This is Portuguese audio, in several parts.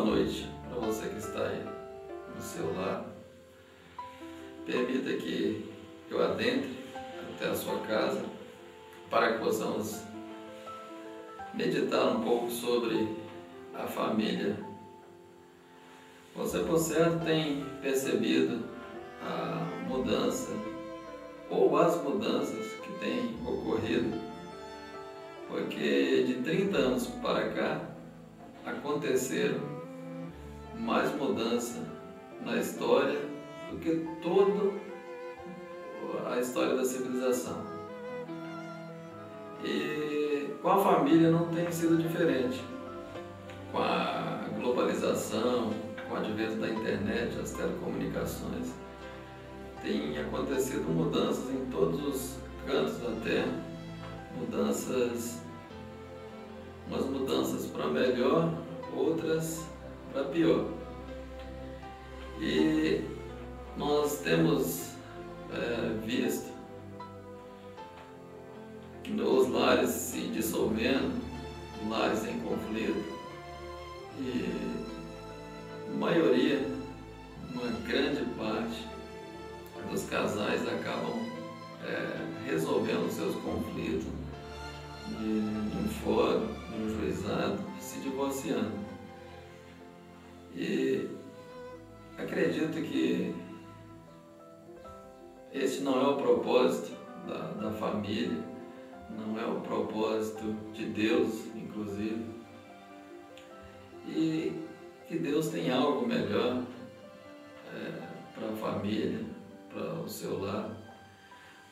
boa noite para você que está aí no seu lar. Permita que eu adentre até a sua casa para que possamos meditar um pouco sobre a família. Você, por certo, tem percebido a mudança ou as mudanças que têm ocorrido, porque de 30 anos para cá aconteceram mais mudança na história do que toda a história da civilização. E com a família não tem sido diferente. Com a globalização, com o advento da internet, as telecomunicações, tem acontecido mudanças em todos os cantos da Terra, umas mudanças para melhor, outras para pior. E nós temos visto os lares se dissolvendo, lares em conflito, e a maioria, uma grande parte dos casais acabam resolvendo seus conflitos de um fórum, de um juizado, se divorciando. E acredito que este não é o propósito da família, não é o propósito de Deus, inclusive, e que Deus tem algo melhor para a família, para o seu lar,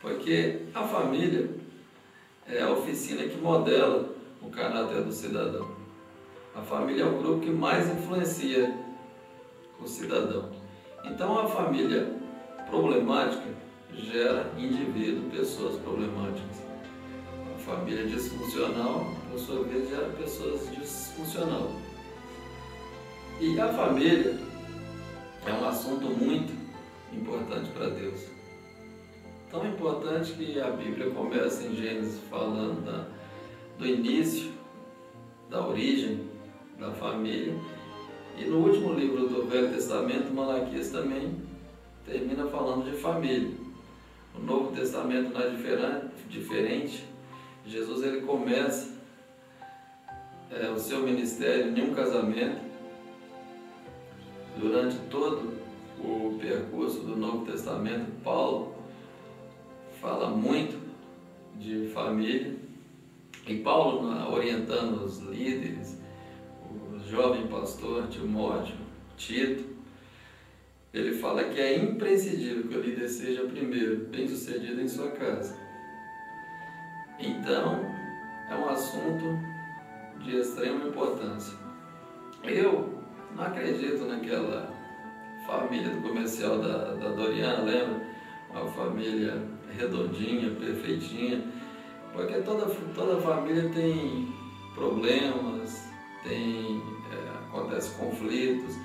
porque a família é a oficina que modela o caráter do cidadão. A família é o grupo que mais influencia o cidadão. Então, a família problemática gera indivíduo, pessoas problemáticas. A família disfuncional, por sua vez, gera pessoas disfuncionais. E a família é um assunto muito importante para Deus. Tão importante que a Bíblia começa em Gênesis falando do início, da origem da família. E no último livro do Velho Testamento, Malaquias, também termina falando de família. O Novo Testamento não é diferente. Jesus ele começa o seu ministério em um casamento. Durante todo o percurso do Novo Testamento, Paulo fala muito de família, e Paulo, orientando os líderes, o jovem pastor Timóteo, Tito, ele fala que é imprescindível que o líder seja primeiro bem-sucedido em sua casa. Então, é um assunto de extrema importância. Eu não acredito naquela família do comercial da Doriana, lembra? Uma família redondinha, perfeitinha, porque toda família tem problemas, acontece conflitos,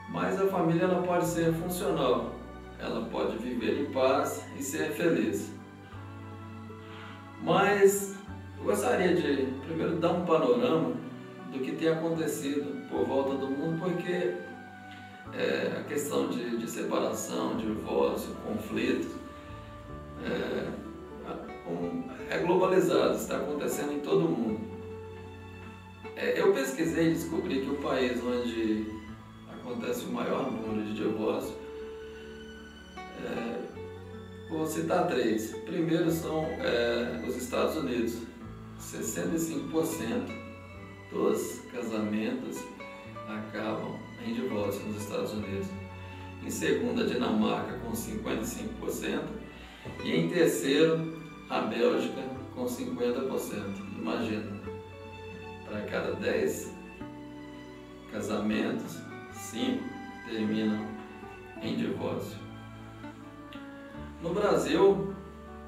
mas a família ela pode ser funcional, ela pode viver em paz e ser feliz. Mas eu gostaria de primeiro dar um panorama do que tem acontecido por volta do mundo, porque a questão de separação, divórcio, conflitos é globalizado, está acontecendo em todo o mundo. Eu pesquisei e descobri que o país onde acontece o maior número de divórcios, vou citar 3. Primeiro são os Estados Unidos. 65% dos casamentos acabam em divórcio nos Estados Unidos. Em segundo, a Dinamarca com 55%. E em terceiro, a Bélgica com 50%. Imagina, para cada 10 casamentos, 5 terminam em divórcio. No Brasil,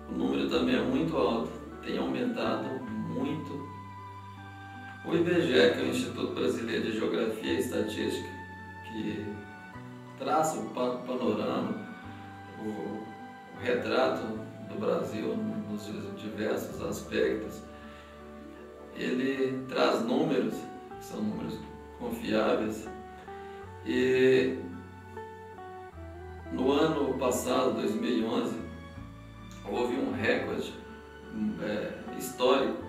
o número também é muito alto, tem aumentado muito. O IBGE, que é o Instituto Brasileiro de Geografia e Estatística, que traça o panorama, o retrato do Brasil nos diversos aspectos, ele traz números, que são números confiáveis. E no ano passado, 2011, houve um recorde histórico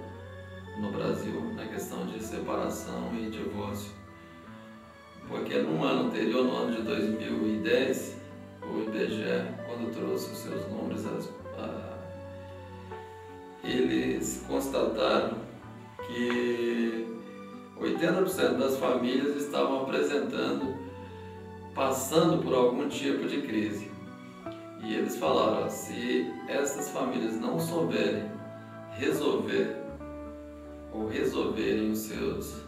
no Brasil na questão de separação e divórcio. Porque no ano anterior, no ano de 2010, o IBGE, quando trouxe os seus números, eles constataram que 80% das famílias estavam passando por algum tipo de crise. E eles falaram, se essas famílias não souberem resolverem os seus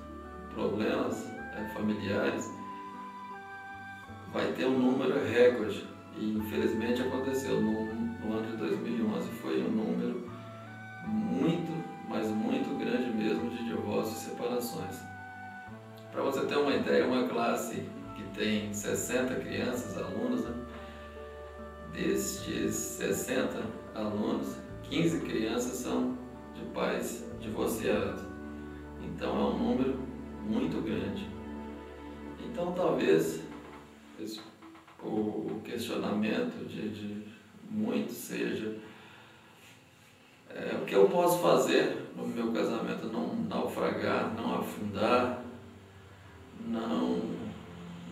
problemas familiares, vai ter um número recorde. E infelizmente aconteceu. No ano de 2011 foi um número muito, mas muito grande mesmo de divórcios e separações. Para você ter uma ideia, uma classe que tem 60 crianças, alunos, né? Destes 60 alunos, 15 crianças são de pais divorciados. Então é um número muito grande. Então talvez o questionamento de muitos seja o que eu posso fazer no meu casamento não naufragar, não afundar, não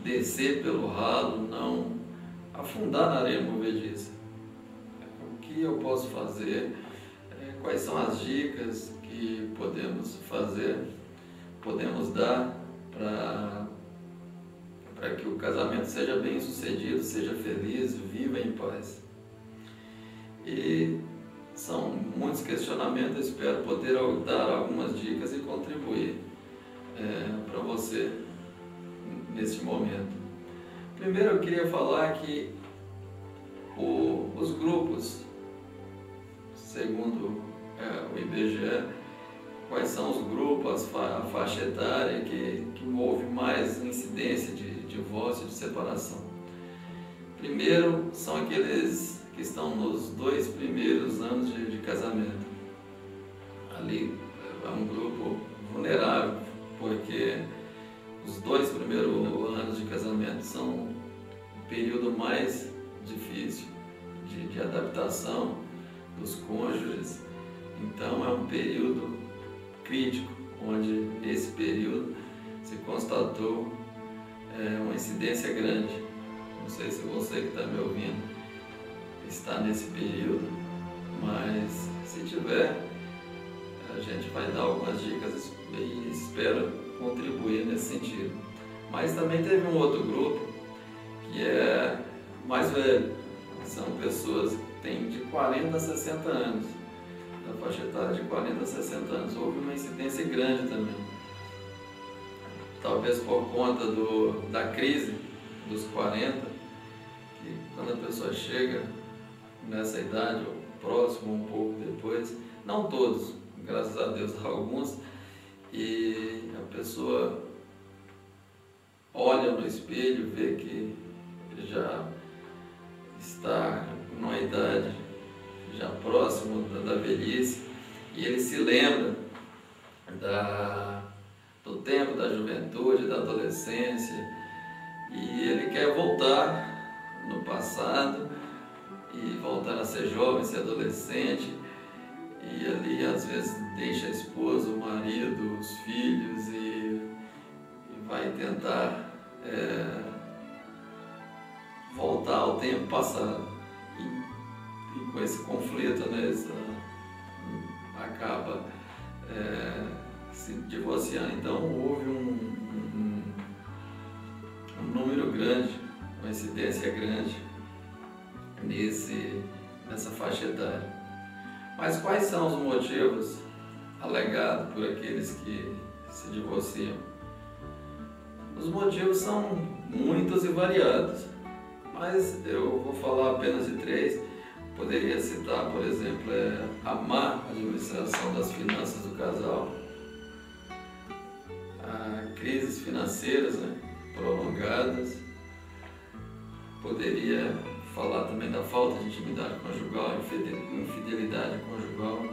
descer pelo ralo, não afundar na areia movediça. O que eu posso fazer? Quais são as dicas que podemos dar para que o casamento seja bem sucedido, seja feliz, viva em paz? E são muitos questionamentos, eu espero poder dar algumas dicas e contribuir para você neste momento. Primeiro eu queria falar que os grupos, segundo o IBGE, quais são os grupos, a faixa etária que houve mais incidência de divórcio e de separação. Primeiro são aqueles que estão nos 2 primeiros anos de casamento. Ali é um grupo vulnerável, porque os 2 primeiros anos de casamento são o período mais difícil de adaptação dos cônjuges. Então é um período crítico, onde nesse período se constatou uma incidência grande. Não sei se você que está me ouvindo está nesse período, mas se tiver, a gente vai dar algumas dicas e espero contribuir nesse sentido. Mas também teve um outro grupo que é mais velho, são pessoas que têm de 40 a 60 anos, da faixa etária de 40 a 60 anos. Houve uma incidência grande também, talvez por conta da crise dos 40, que quando a pessoa chega nessa idade, ou próximo, um pouco depois, não todos, graças a Deus, alguns, e a pessoa olha no espelho, vê que já está numa idade já próximo da velhice, e ele se lembra do tempo da juventude, da adolescência, e ele quer voltar no passado e voltar a ser jovem, ser adolescente, e ali às vezes deixa a esposa, o marido, os filhos e vai tentar voltar ao tempo passado. E com esse conflito, né, acaba se divorciando. Então houve um número grande, uma incidência grande nessa faixa etária. Mas quais são os motivos alegados por aqueles que se divorciam? Os motivos são muitos e variados, mas eu vou falar apenas de 3. Poderia citar, por exemplo, a má administração das finanças do casal, crises financeiras, né, prolongadas. Poderia falar também da falta de intimidade conjugal, infidelidade conjugal,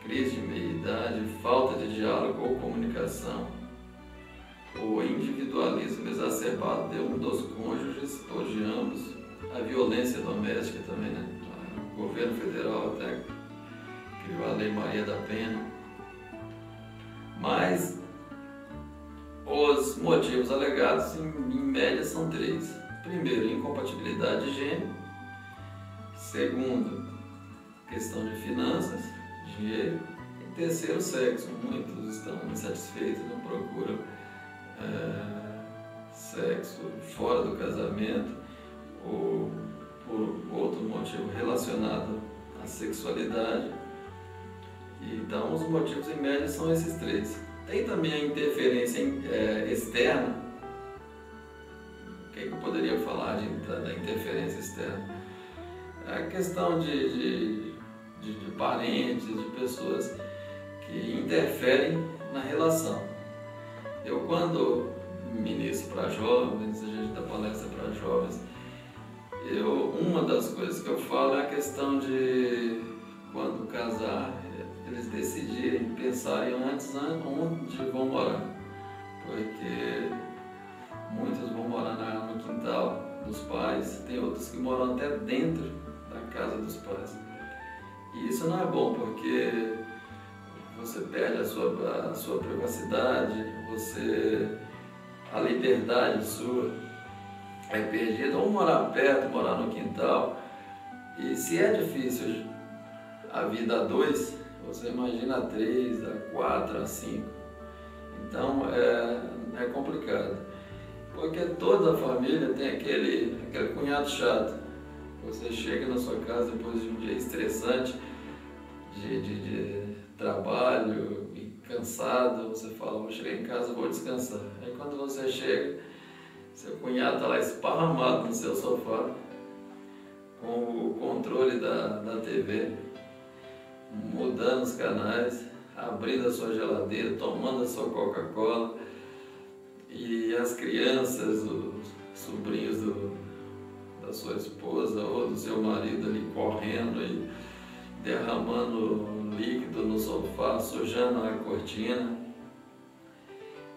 crise de meia-idade, falta de diálogo ou comunicação, o individualismo exacerbado de um dos cônjuges ou de ambos, a violência doméstica também, né? O governo federal até criou a Lei Maria da Penha. Mas os motivos alegados, em média, são 3. Primeiro, incompatibilidade de gênero. Segundo, questão de finanças, dinheiro. E terceiro, sexo. Muitos estão insatisfeitos, não procuram sexo fora do casamento ou por outro motivo relacionado à sexualidade. Então, os motivos em média são esses 3. Tem também a interferência externa. O que eu poderia falar da interferência externa? A questão de parentes, de pessoas que interferem na relação. Eu, quando ministro para jovens, a gente dá palestra para jovens, uma das coisas que eu falo é a questão de, quando casar, eles decidirem, pensarem antes onde vão morar. Porque muitos vão morar no quintal dos pais, tem outros que moram até dentro da casa dos pais. E isso não é bom, porque você perde a sua privacidade, a liberdade sua é perdida. Ou morar perto, morar no quintal. E se é difícil a vida a 2, você imagina a 3, a 4, a 5. Então é complicado. Porque toda a família tem aquele cunhado chato. Você chega na sua casa depois de um dia estressante, de trabalho e cansado, você fala, vou chegar em casa, vou descansar. Aí quando você chega, seu cunhado está lá esparramado no seu sofá, com o controle da TV, mudando os canais, abrindo a sua geladeira, tomando a sua Coca-Cola, e as crianças, os sobrinhos da sua esposa ou do seu marido ali correndo e derramando líquido no sofá, sujando a cortina.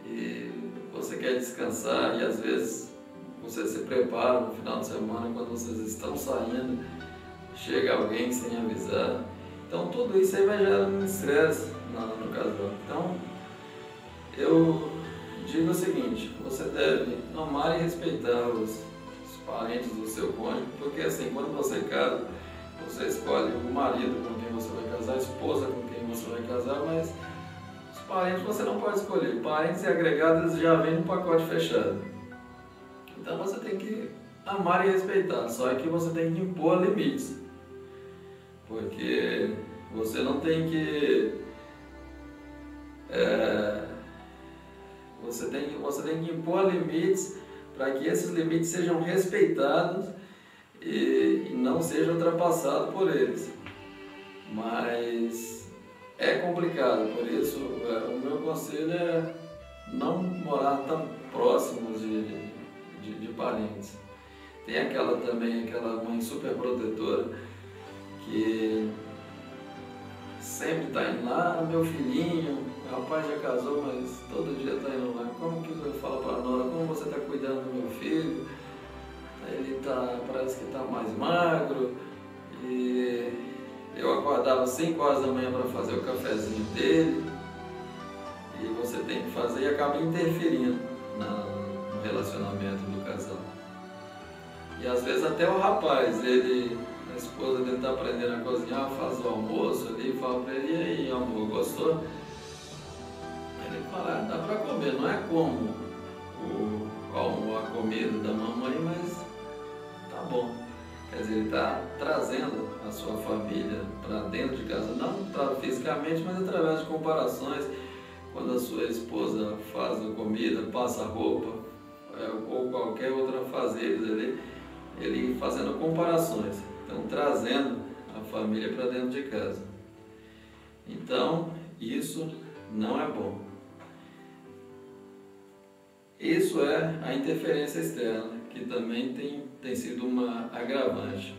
E você quer descansar e às vezes você se prepara no final de semana, quando vocês estão saindo, chega alguém sem avisar. Então tudo isso aí vai gerando um estresse no casal. Então eu digo o seguinte, você deve amar e respeitar os parentes do seu cônjuge, porque assim, quando você casa, você escolhe o marido com quem você vai casar, a esposa com quem você vai casar, mas os parentes você não pode escolher. Parentes e agregados já vêm no pacote fechado. Então você tem que amar e respeitar, só que você tem que impor limites. Porque você não tem que... Você tem que impor limites para que esses limites sejam respeitados e não sejam ultrapassados por eles. Mas é complicado, por isso o meu conselho é não morar tão próximos de parentes. Tem aquela mãe super protetora que sempre está indo lá, meu filhinho, o rapaz já casou, mas todo dia está indo lá. Como que eu falo para a nora, como você está cuidando do meu filho? Ele parece que está mais magro, e eu acordava 5 horas da manhã para fazer o cafezinho dele, e você tem que fazer e acaba interferindo no relacionamento do casal. E às vezes até o rapaz, a esposa dele está aprendendo a cozinhar, faz o almoço ali, fala para ele, e aí amor, gostou? Aí ele fala, dá para comer, não é como a comida da mamãe, mas tá bom. Quer dizer, ele está trazendo a sua família para dentro de casa, não fisicamente, mas através de comparações. Quando a sua esposa faz a comida, passa a roupa, ou qualquer outra fazer ali, ele fazendo comparações, então trazendo a família para dentro de casa. Então, isso não é bom. Isso é a interferência externa, que também tem sido uma agravante.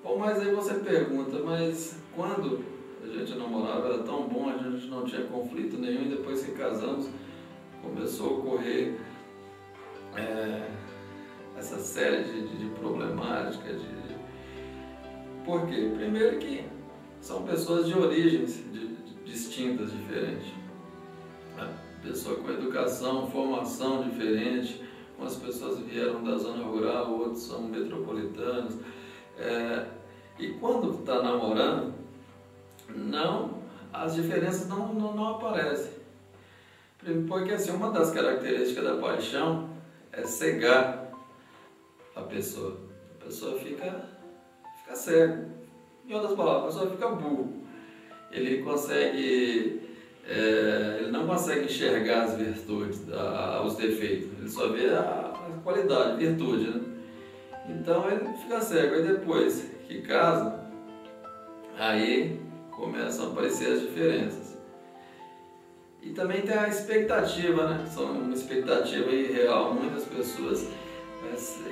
Bom, mas aí você pergunta, mas quando a gente namorava era tão bom, a gente não tinha conflito nenhum, e depois que casamos começou a ocorrer essa série de problemáticas. Por quê? Primeiro que são pessoas de origens distintas, diferentes. A pessoa com educação, formação diferente, umas pessoas vieram da zona rural, outros são metropolitanos. E quando está namorando, as diferenças não aparecem. Porque assim, uma das características da paixão é cegar a pessoa. A pessoa fica cega. Em outras palavras, a pessoa fica burro. Ele não consegue enxergar as virtudes, os defeitos. Ele só vê a qualidade, a virtude, né? Então ele fica cego. Aí depois que casa, aí começam a aparecer as diferenças. E também tem a expectativa, né? São uma expectativa irreal. Muitas pessoas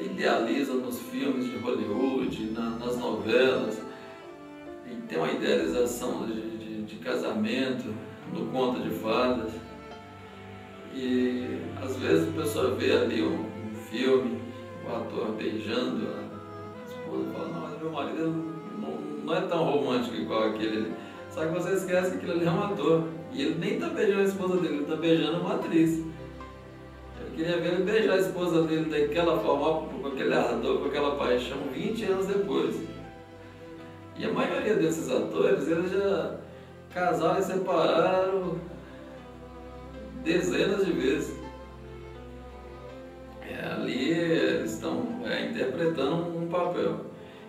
idealizam nos filmes de Hollywood, nas novelas, e tem uma idealização de casamento, no conto de fadas. E às vezes a pessoa vê ali um filme, o ator beijando a esposa e fala: não, mas meu marido não é tão romântico igual aquele ali. Só que você esquece que aquele ali é um ator. E ele nem está beijando a esposa dele, ele está beijando uma atriz. Eu queria ver ele beijar a esposa dele daquela forma, com aquele ardor, com aquela paixão, 20 anos depois. E a maioria desses atores, eles já casaram e separaram dezenas de vezes. Ali eles estão interpretando um papel.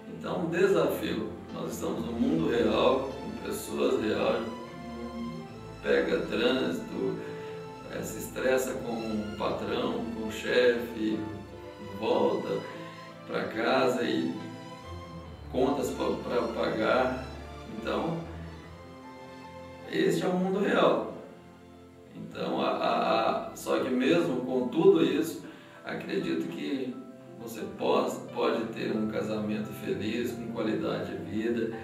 Então, um desafio. Nós estamos no mundo real, com pessoas reais, pega trânsito, se estressa com o patrão, com o chefe, volta para casa e contas para pagar. Então, este é o mundo real. Então, só que mesmo com tudo isso, acredito que você pode ter um casamento feliz, com qualidade de vida,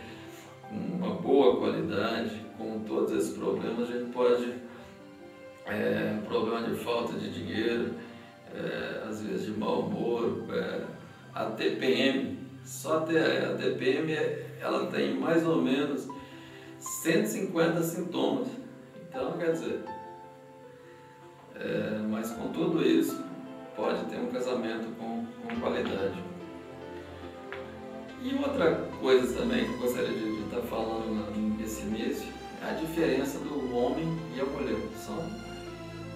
com uma boa qualidade. Com todos esses problemas, a gente pode, problema de falta de dinheiro, às vezes de mau humor, a TPM, só a TPM ela tem mais ou menos 150 sintomas. Então, quer dizer, mas com tudo isso, pode ter um casamento com qualidade. E outra coisa também que eu gostaria de estar falando nesse início, é a diferença do homem e a mulher. São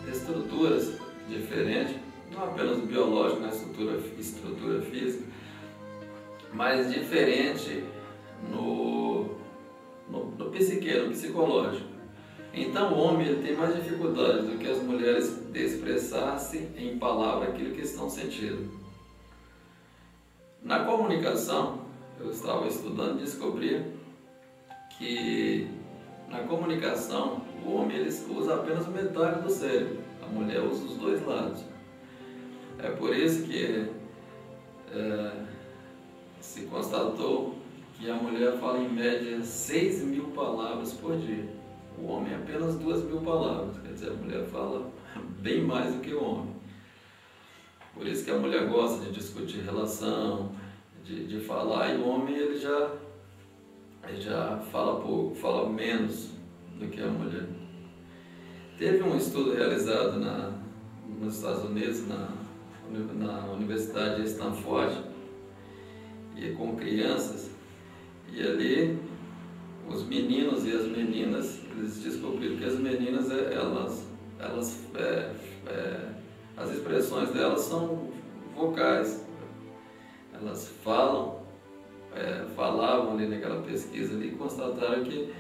estruturas diferentes, não apenas biológica, na estrutura física, mas diferente no psique, no psicológico. Então o homem ele tem mais dificuldade do que as mulheres de expressar-se em palavras aquilo que estão sentindo. Na comunicação, eu estava estudando e descobri que na comunicação o homem ele usa apenas metade do cérebro, a mulher usa os dois lados. É por isso que se constatou que a mulher fala em média 6.000 palavras por dia. O homem apenas 2.000 palavras, quer dizer, a mulher fala bem mais do que o homem. Por isso que a mulher gosta de discutir relação, de falar, e o homem ele já fala pouco, fala menos do que a mulher. Teve um estudo realizado nos Estados Unidos, na Universidade de Stanford, e com crianças, e ali os meninos e as meninas, eles descobriram que as meninas, as expressões delas são vocais. Elas falavam ali naquela pesquisa ali, e constataram que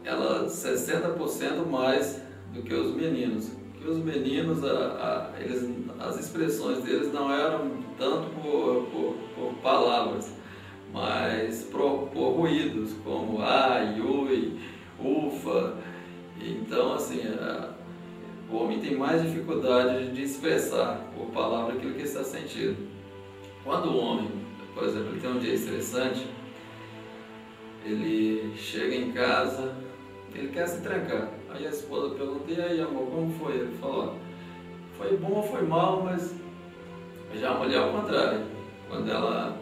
elas 60% mais do que os meninos. Que os meninos, as expressões deles não eram tanto por palavras, mas por ruídos, como ai, ui, ufa. Então, assim, o homem tem mais dificuldade de expressar por palavra aquilo que está sentindo. Quando o homem, por exemplo, ele tem um dia estressante, ele chega em casa, ele quer se trancar. Aí a esposa pergunta: e aí, amor, como foi? Ele falou: foi bom ou foi mal, mas já a mulher ao contrário. Quando ela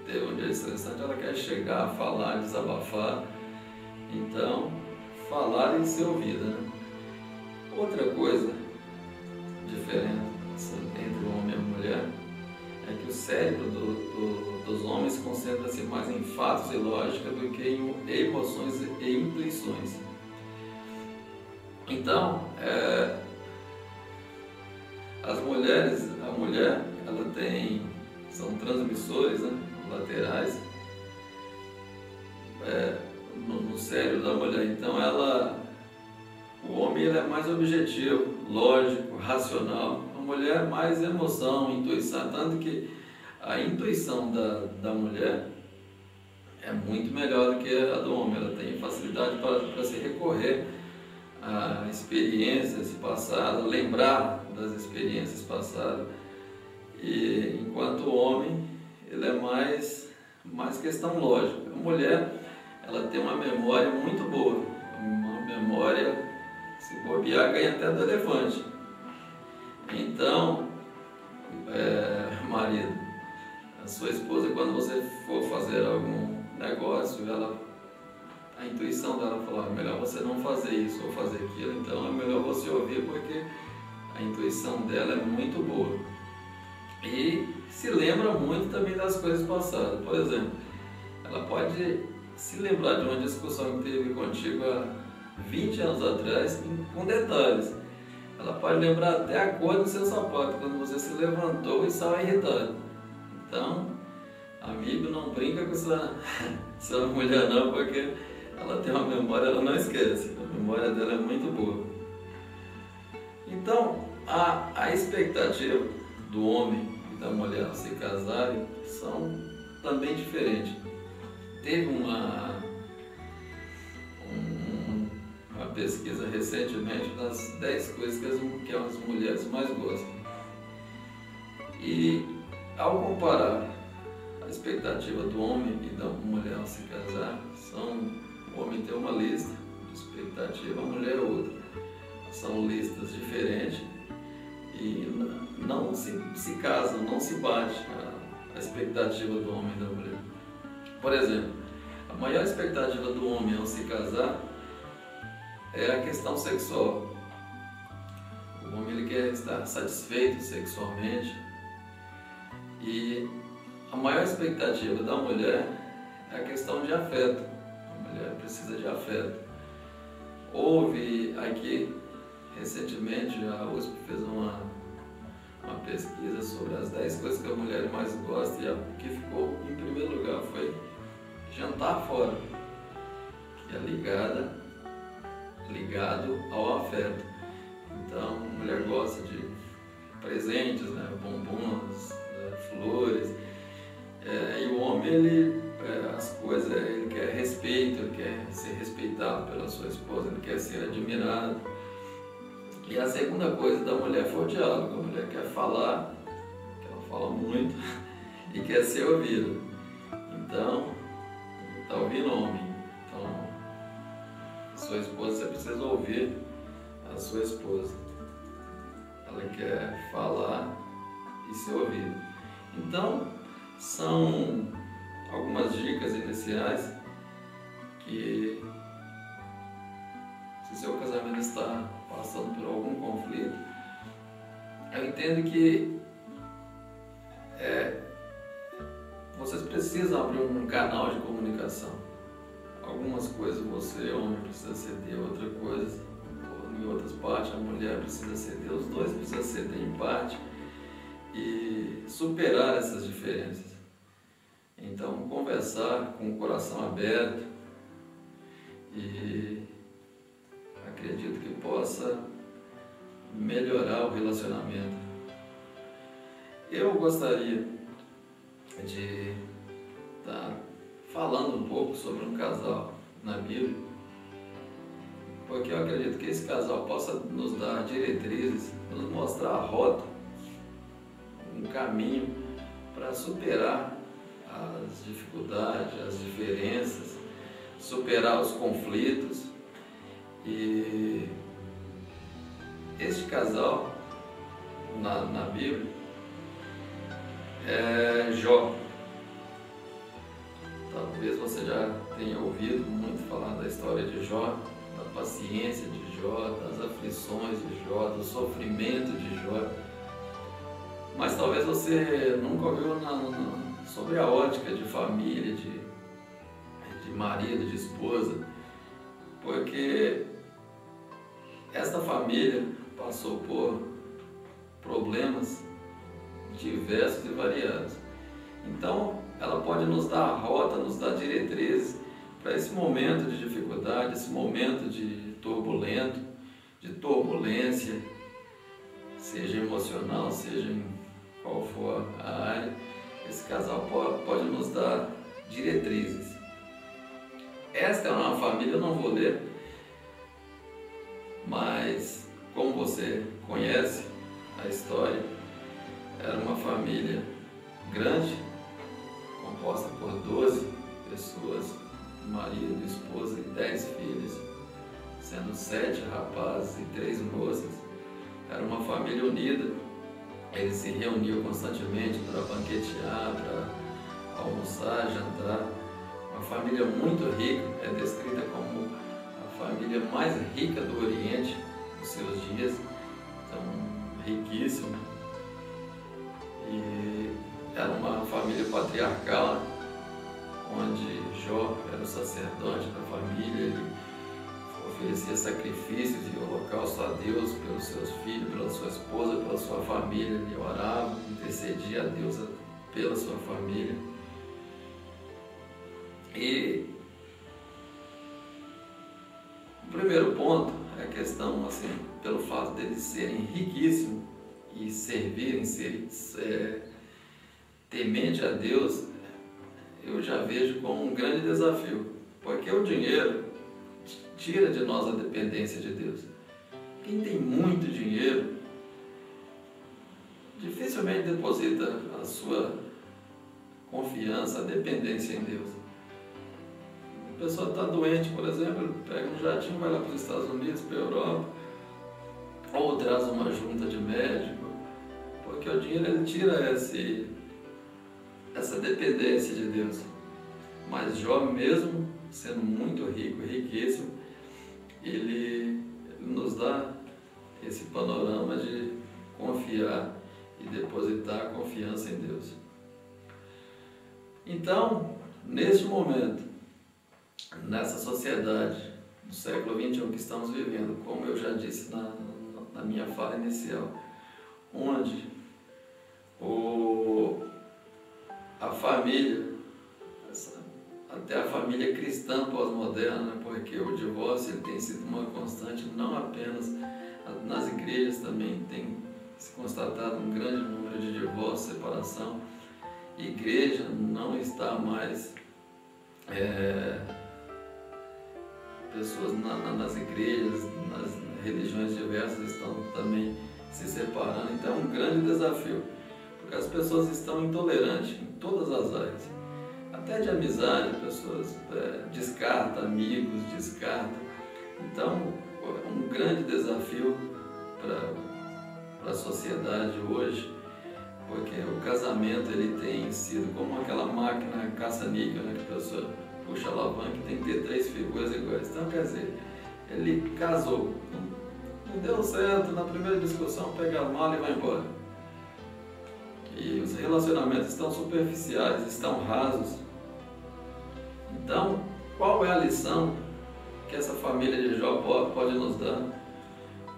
teve um dia estressante, ela quer chegar, falar, desabafar. Então, falar e ser ouvida, né? Outra coisa, diferença entre o homem e a mulher, é que o cérebro dos homens concentra-se mais em fatos e lógica do que em emoções e intuições. Então, as mulheres, a mulher, ela tem, são transmissores, né, laterais no cérebro da mulher. Então, o homem ele é mais objetivo, lógico, racional. A mulher é mais emoção, intuição. Tanto que a intuição da mulher é muito melhor do que a do homem. Ela tem facilidade para se recorrer a experiências passadas, lembrar das experiências passadas. E enquanto o homem ele é mais questão lógica. A mulher ela tem uma memória muito boa, uma memória, se bobear, ganha até do elefante. Então, marido, a sua esposa, quando você for fazer algum negócio, a intuição dela fala: melhor você não fazer isso ou fazer aquilo. Então é melhor você ouvir, porque a intuição dela é muito boa. E se lembra muito também das coisas passadas. Por exemplo, ela pode se lembrar de uma discussão que teve contigo há 20 anos atrás, com detalhes. Ela pode lembrar até a cor do seu sapato, quando você se levantou e estava irritado. Então, amigo, não brinca com essa mulher não, porque ela tem uma memória, ela não esquece. A memória dela é muito boa. Então, a expectativa do homem e da mulher ao se casarem são também diferentes. Teve uma pesquisa recentemente das 10 coisas que as mulheres mais gostam. E ao comparar a expectativa do homem e da mulher ao se casar, o homem tem uma lista de expectativa, a mulher outra. São listas diferentes e não se casam, não se bate a expectativa do homem e da mulher. Por exemplo, a maior expectativa do homem ao se casar é a questão sexual. O homem ele quer estar satisfeito sexualmente, e a maior expectativa da mulher é a questão de afeto. A mulher precisa de afeto. Houve aqui recentemente, a USP fez uma pesquisa sobre as 10 coisas que a mulher mais gosta, e a que ficou em primeiro lugar foi jantar fora, que é ligado ao afeto. Então, a mulher gosta de presentes, né, bombons, flores, e o homem, as coisas, ele quer respeito, ele quer ser respeitado pela sua esposa, ele quer ser admirado. E a segunda coisa da mulher foi o diálogo. A mulher quer falar, que ela fala muito, e quer ser ouvida. Então, está ouvindo o homem. Então, sua esposa, você precisa ouvir a sua esposa. Ela quer falar e ser ouvida. Então, são algumas dicas iniciais que, se seu casamento está passando por algum conflito, eu entendo que vocês precisam abrir um canal de comunicação. Algumas coisas você, homem, precisa ceder, outra coisa, em outras partes, a mulher precisa ceder, os dois precisam ceder em parte e superar essas diferenças. Então, conversar com o coração aberto, e acredito que possa melhorar o relacionamento. Eu gostaria de estar falando um pouco sobre um casal na Bíblia, porque eu acredito que esse casal possa nos dar diretrizes, nos mostrar a rota, um caminho para superar as dificuldades, as diferenças, superar os conflitos E este casal na Bíblia é Jó. Talvez você já tenha ouvido muito falar da história de Jó, da paciência de Jó, das aflições de Jó, do sofrimento de Jó. Mas talvez você nunca ouviu sobre a ótica de família, de marido, de esposa, porque esta família passou por problemas diversos e variados. Então, ela pode nos dar a rota, nos dar diretrizes para esse momento de dificuldade, esse momento de turbulência, seja emocional, seja em qual for a área. Esse casal pode nos dar diretrizes. Esta é uma família, eu não vou ler, mas como você conhece a história, era uma família grande, composta por 12 pessoas, marido, esposa e 10 filhos, sendo 7 rapazes e 3 moças. Era uma família unida. Eles se reuniam constantemente para banquetear, para almoçar, jantar. Uma família muito rica, é descrita como a família mais rica do Oriente nos seus dias, então riquíssima. E era uma família patriarcal, onde Jó era o sacerdote da família. Ele oferecia sacrifícios e holocaustos a Deus pelos seus filhos, pela sua esposa, pela sua família. Ele orava, intercedia a Deus pela sua família. E o primeiro ponto é a questão, assim, pelo fato deles serem riquíssimos e servirem, serem temente a Deus, eu já vejo como um grande desafio, porque o dinheiro tira de nós a dependência de Deus. Quem tem muito dinheiro dificilmente deposita a sua confiança, a dependência em Deus. A pessoa está doente, por exemplo, pega um jatinho, vai lá para os Estados Unidos, para a Europa, ou traz uma junta de médico, porque o dinheiro ele tira essa dependência de Deus. Mas Jó, mesmo sendo muito rico, riquíssimo, ele nos dá esse panorama de confiar e depositar a confiança em Deus. Então, neste momento, nessa sociedade do século XXI que estamos vivendo, como eu já disse na minha fala inicial, onde a família, até a família cristã pós-moderna, porque o divórcio ele tem sido uma constante, não apenas nas igrejas, também tem se constatado um grande número de divórcio, separação. Igreja não está mais, pessoas nas igrejas, nas religiões diversas estão também se separando. Então é um grande desafio, porque as pessoas estão intolerantes em todas as áreas, até de amizade, pessoas descartam amigos, descartam. Então é um grande desafio para a sociedade hoje, porque o casamento ele tem sido como aquela máquina caça-níquel, né, que a pessoa puxa a alavanca e tem que ter 3 figuras iguais. Então, quer dizer, ele casou, não deu certo, na primeira discussão pega a mala e vai embora. E os relacionamentos estão superficiais, estão rasos. Então, qual é a lição que essa família de Jó pode nos dar?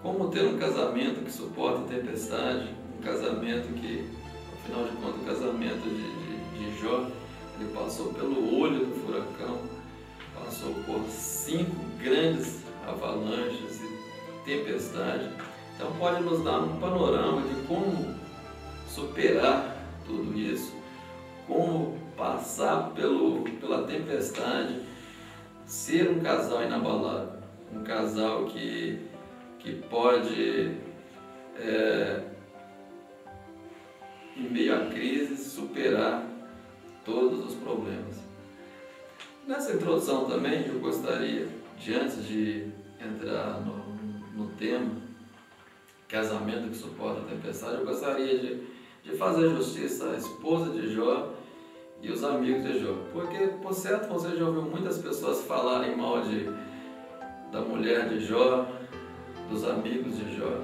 Como ter um casamento que suporta a tempestade, um casamento que, afinal de contas, o casamento de Jó, ele passou pelo olho do furacão, passou por 5 grandes avalanches e tempestade. Então pode nos dar um panorama de como superar tudo isso, como passar pela tempestade, ser um casal inabalável, um casal que pode, em meio à crise, superar todos os problemas. Nessa introdução também eu gostaria, antes de entrar no tema casamento que suporta a tempestade, eu gostaria de fazer justiça à esposa de Jó e os amigos de Jó. Porque, por certo, você já ouviu muitas pessoas falarem mal da mulher de Jó, dos amigos de Jó.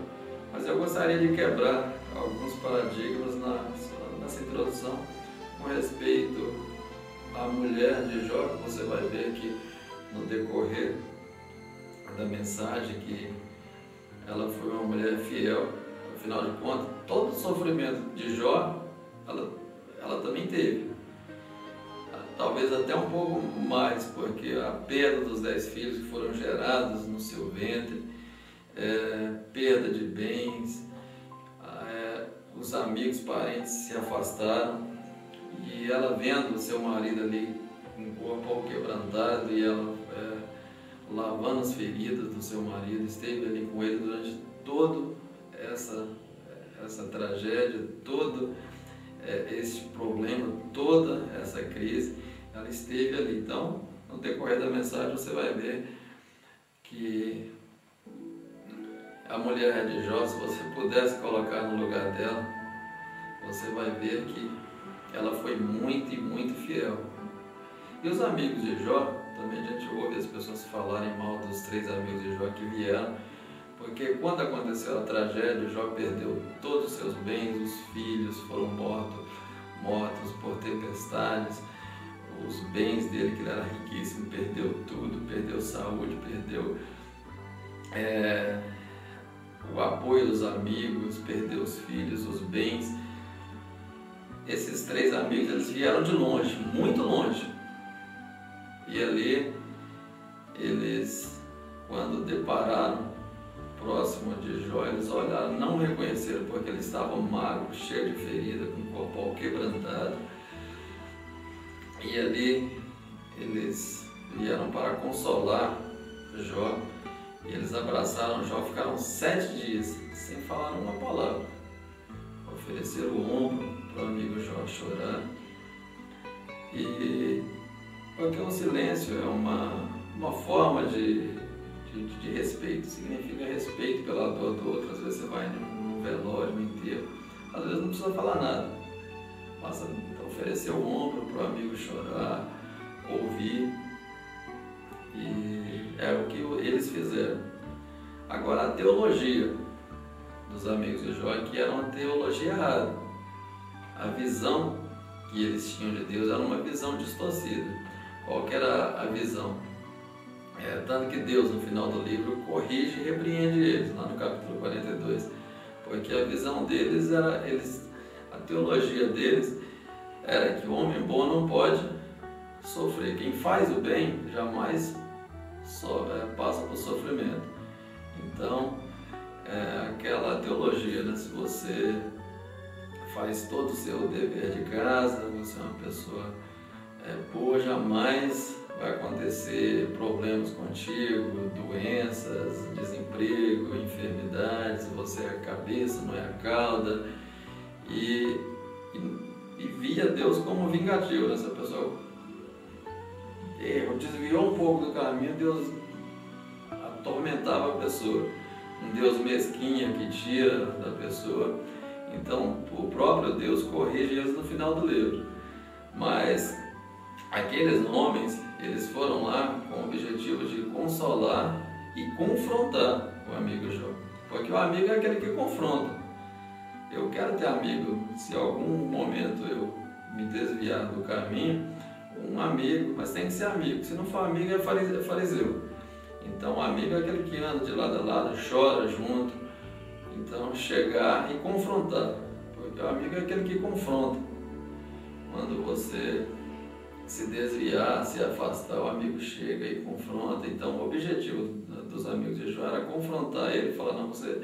Mas eu gostaria de quebrar alguns paradigmas nessa introdução com respeito à mulher de Jó, que você vai ver que no decorrer da mensagem que ela foi uma mulher fiel. Afinal de contas, todo o sofrimento de Jó, ela também teve. Talvez até um pouco mais, porque a perda dos 10 filhos que foram gerados no seu ventre, perda de bens, os amigos, parentes se afastaram, e ela vendo o seu marido ali com o corpo quebrantado, e ela lavando as feridas do seu marido, esteve ali com ele durante toda essa tragédia, todo esse problema, toda essa crise, ela esteve ali. Então, no decorrer da mensagem, você vai ver que a mulher de Jó, se você pudesse colocar no lugar dela, você vai ver que ela foi muito e muito fiel. E os amigos de Jó, também a gente ouve as pessoas falarem mal dos 3 amigos de Jó que vieram, porque quando aconteceu a tragédia, Jó perdeu todos os seus bens, os filhos foram mortos por tempestades, os bens dele, que ele era riquíssimo, perdeu tudo, perdeu saúde, perdeu o apoio dos amigos, perdeu os filhos, os bens. Esses 3 amigos, eles vieram de longe, muito longe. E ali, eles, quando depararam próximo de Jó, eles olharam, não reconheceram, porque eles estavam magros, cheios de ferida, com o corpo quebrantado. E ali, eles vieram para consolar Jó, e eles abraçaram Jó, ficaram 7 dias, sem falar uma palavra. Ofereceram o ombro para o amigo Jó chorar. E porque o silêncio é uma forma de respeito, significa respeito pela dor do outro. Às vezes você vai num velório, num enterro, às vezes não precisa falar nada, basta oferecer o ombro para o amigo chorar, ouvir, e é o que eles fizeram. Agora, a teologia dos amigos de Jó, que era uma teologia errada, a visão que eles tinham de Deus era uma visão distorcida. Qual que era a visão? Tanto que Deus, no final do livro, corrige e repreende eles, lá no capítulo 42, porque a visão deles era, a teologia deles era que o homem bom não pode sofrer. Quem faz o bem jamais passa por sofrimento. Então, aquela teologia, né? Se você faz todo o seu dever de casa, você é uma pessoa boa, jamais vai acontecer problemas contigo, doenças, desemprego, enfermidades, você é a cabeça, não é a cauda, e via Deus como vingativo. Essa pessoa desviou um pouco do caminho, Deus atormentava a pessoa, um Deus mesquinho que tira da pessoa. Então o próprio Deus corrige eles no final do livro. Mas aqueles homens, eles foram lá com o objetivo de consolar e confrontar o amigo Jó. Porque o amigo é aquele que confronta. Eu quero ter amigo, se em algum momento eu me desviar do caminho, um amigo, mas tem que ser amigo. Se não for amigo, é fariseu. Então o amigo é aquele que anda de lado a lado, chora junto. Então chegar e confrontar. Porque o amigo é aquele que confronta. Quando você se desviar, se afastar, o amigo chega e confronta. Então o objetivo dos amigos de Jó era confrontar ele e falar: não, você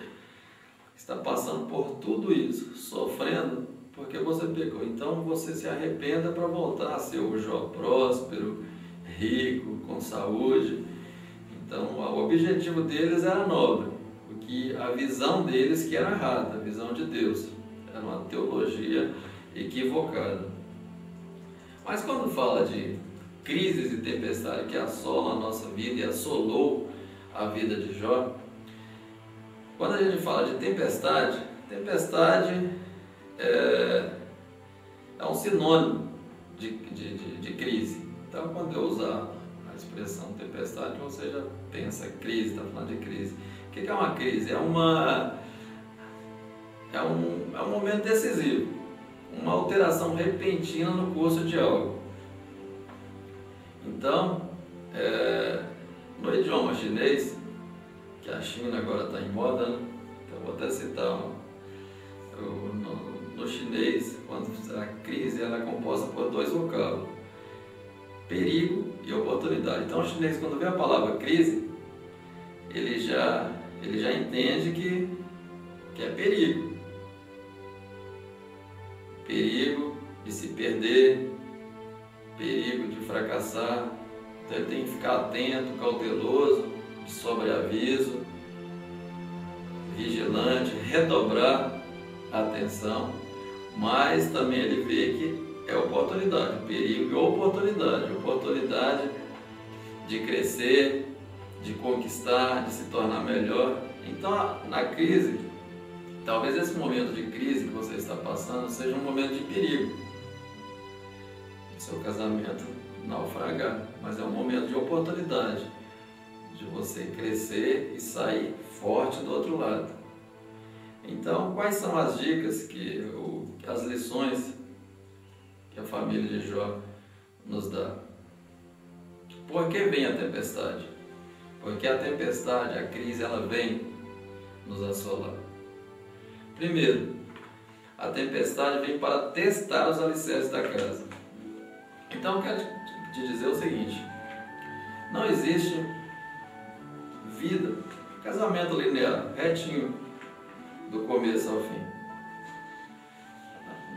está passando por tudo isso, sofrendo porque você pecou, então você se arrependa para voltar a ser o Jó próspero, rico, com saúde. Então o objetivo deles era nobre, porque a visão deles que era errada, a visão de Deus, era uma teologia equivocada. Mas quando fala de crises e tempestade que assolam a nossa vida e assolou a vida de Jó, quando a gente fala de tempestade, tempestade é um sinônimo de crise. Então, quando eu usar a expressão tempestade, você já pensa crise, está falando de crise. O que é uma crise? É um momento decisivo, uma alteração repentina no curso de algo. Então, no idioma chinês, que a China agora está em moda, né? Então, vou até citar no chinês, quando a crise ela é composta por dois vocábulos, perigo e oportunidade. Então, o chinês, quando vê a palavra crise, ele já entende que é perigo. Perigo de se perder, perigo de fracassar. Então, ele tem que ficar atento, cauteloso, de sobreaviso, vigilante, redobrar a atenção, mas também ele vê que é oportunidade, perigo e oportunidade de crescer, de conquistar, de se tornar melhor. Então, na crise, talvez esse momento de crise que você está passando seja um momento de perigo, seu casamento naufragar, mas é um momento de oportunidade, de você crescer e sair forte do outro lado. Então, quais são as dicas, as lições que a família de Jó nos dá? Por que vem a tempestade? Porque a tempestade, a crise, ela vem nos assolar. Primeiro, a tempestade vem para testar os alicerces da casa. Então, eu quero te dizer o seguinte: não existe vida, casamento linear, retinho, do começo ao fim.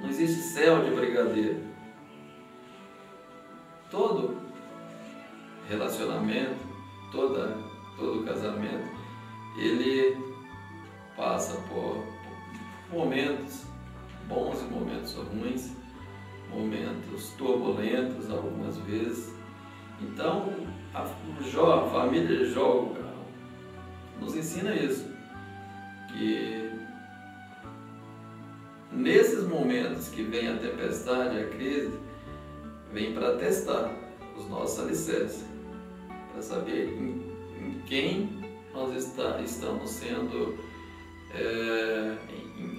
Não existe céu de brigadeiro. Todo relacionamento, todo casamento, ele passa por momentos bons e momentos ruins, momentos turbulentos algumas vezes. Então, a família de Jó nos ensina isso, que nesses momentos que vem a tempestade, a crise, vem para testar os nossos alicerces, para saber em quem nós estamos sendo,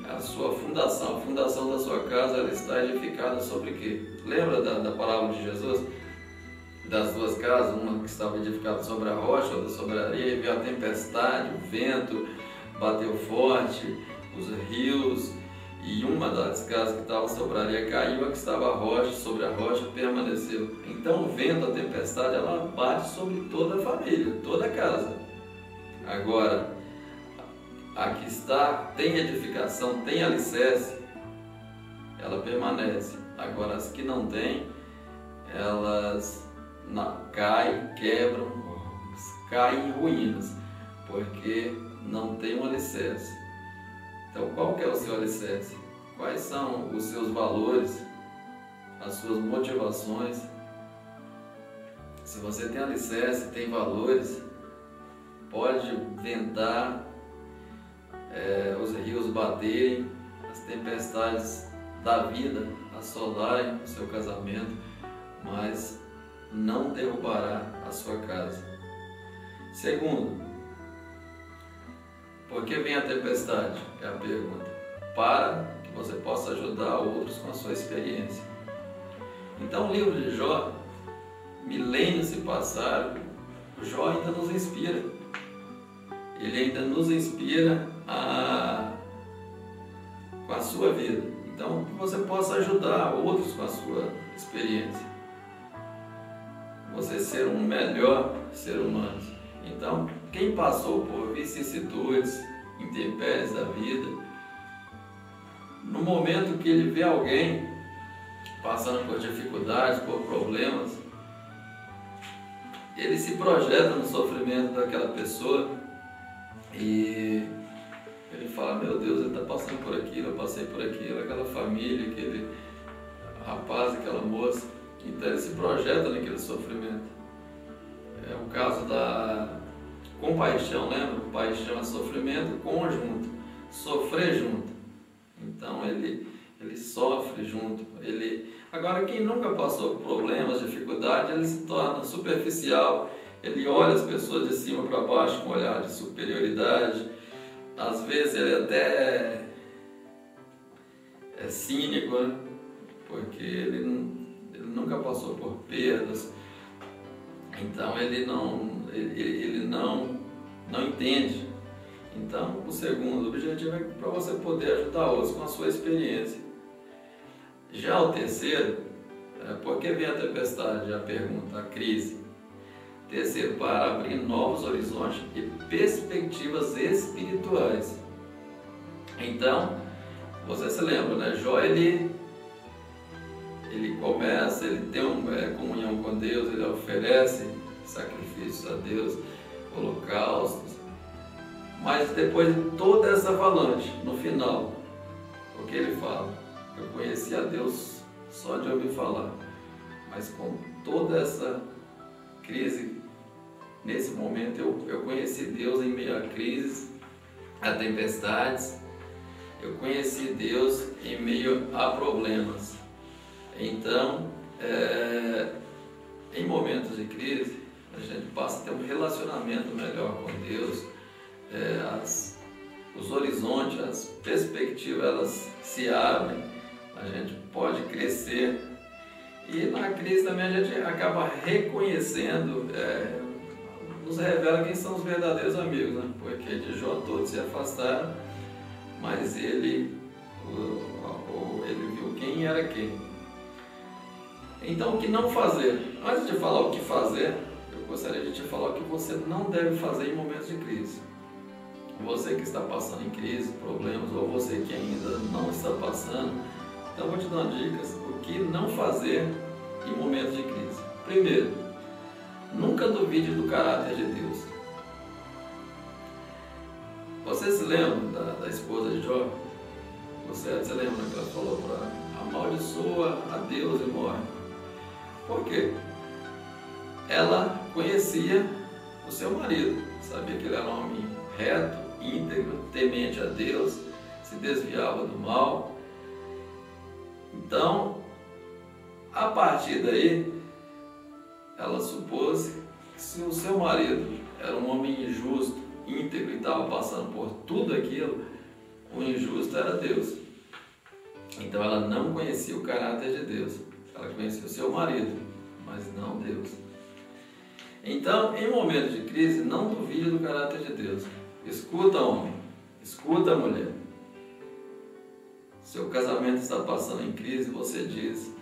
a sua fundação, a fundação da sua casa, ela está edificada sobre o quê? Lembra da parábola de Jesus? Das duas casas, uma que estava edificada sobre a rocha, outra sobre a areia, e veio a tempestade, o vento bateu forte, os rios, e uma das casas que estava sobre a areia caiu, a que estava sobre a rocha permaneceu. Então o vento, a tempestade, ela bate sobre toda a família, toda a casa. Agora, a que tem edificação, tem alicerce, ela permanece. Agora, as que não têm, elas caem, quebram, caem em ruínas, porque não tem um alicerce. Então, qual que é o seu alicerce? Quais são os seus valores, as suas motivações? Se você tem alicerce, tem valores, pode ventar, os rios baterem, as tempestades da vida assolarem o seu casamento, mas não derrubará a sua casa. Segundo, por que vem a tempestade? É a pergunta. Para que você possa ajudar outros com a sua experiência. Então, o livro de Jó, milênios se passaram, o Jó ainda nos inspira. Ele ainda nos inspira com a sua vida. Então, que você possa ajudar outros com a sua experiência. Você ser um melhor ser humano. Então, quem passou por vicissitudes, intempéries da vida, no momento que ele vê alguém passando por dificuldades, por problemas, ele se projeta no sofrimento daquela pessoa e ele fala: meu Deus, ele está passando por aquilo, eu passei por aquilo, aquela família, aquele rapaz, aquela moça. Então ele se projeta naquele sofrimento. É o caso compaixão, lembra? Paixão é sofrimento conjunto, sofrer junto. Então ele sofre junto. Agora, quem nunca passou por problemas, dificuldades, ele se torna superficial, ele olha as pessoas de cima para baixo com um olhar de superioridade, às vezes ele até é cínico, né? Porque ele nunca passou por perdas, então ele não entende. Então, o segundo objetivo é para você poder ajudar outros com a sua experiência. Já o terceiro, por que vem a tempestade? A pergunta, a crise. Terceiro, para abrir novos horizontes e perspectivas espirituais. Então, você se lembra, né? Jó, ele começa, ele tem uma comunhão com Deus, ele oferece sacrifícios a Deus, holocaustos, mas depois de toda essa avalanche, no final, o que ele fala? Eu conheci a Deus só de ouvir falar, mas com toda essa crise, nesse momento eu conheci Deus em meio a crises, a tempestades, eu conheci Deus em meio a problemas. Então, em momentos de crise, a gente passa a ter um relacionamento melhor com Deus, os horizontes, as perspectivas, elas se abrem, a gente pode crescer. E na crise também a gente acaba reconhecendo, nos revela quem são os verdadeiros amigos, né? Porque de Jó todos se afastaram, mas ele viu quem era quem. Então, o que não fazer? Antes de falar o que fazer, eu gostaria de te falar o que você não deve fazer em momentos de crise. Você que está passando em crise, problemas, ou você que ainda não está passando, então vou te dar dicas o que não fazer em momentos de crise. Primeiro, nunca duvide do caráter de Deus. Você se lembra da esposa de Jó? Você lembra que ela falou para amaldiçoa a Deus e morre? Por quê? Ela conhecia o seu marido, sabia que ele era um homem reto, íntegro, temente a Deus, se desviava do mal. Então, a partir daí, ela supôs que se o seu marido era um homem injusto, íntegro e estava passando por tudo aquilo, o injusto era Deus. Então ela não conhecia o caráter de Deus, ela conhecia o seu marido, mas não Deus. Então, em momentos de crise, não duvide do caráter de Deus. Escuta, homem, escuta, mulher. Seu casamento está passando em crise, você diz,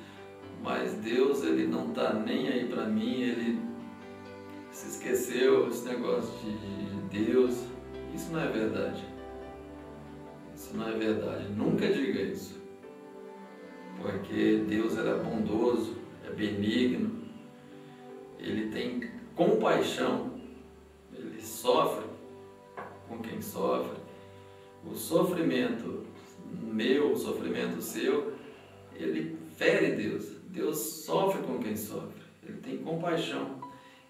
mas Deus, ele não está nem aí para mim, ele se esqueceu, esse negócio de Deus. Isso não é verdade. Isso não é verdade. Nunca diga isso. Porque Deus, ele é bondoso, é benigno, ele tem compaixão, ele sofre com quem sofre. O sofrimento meu, o sofrimento seu, ele fere Deus. Deus sofre com quem sofre, ele tem compaixão.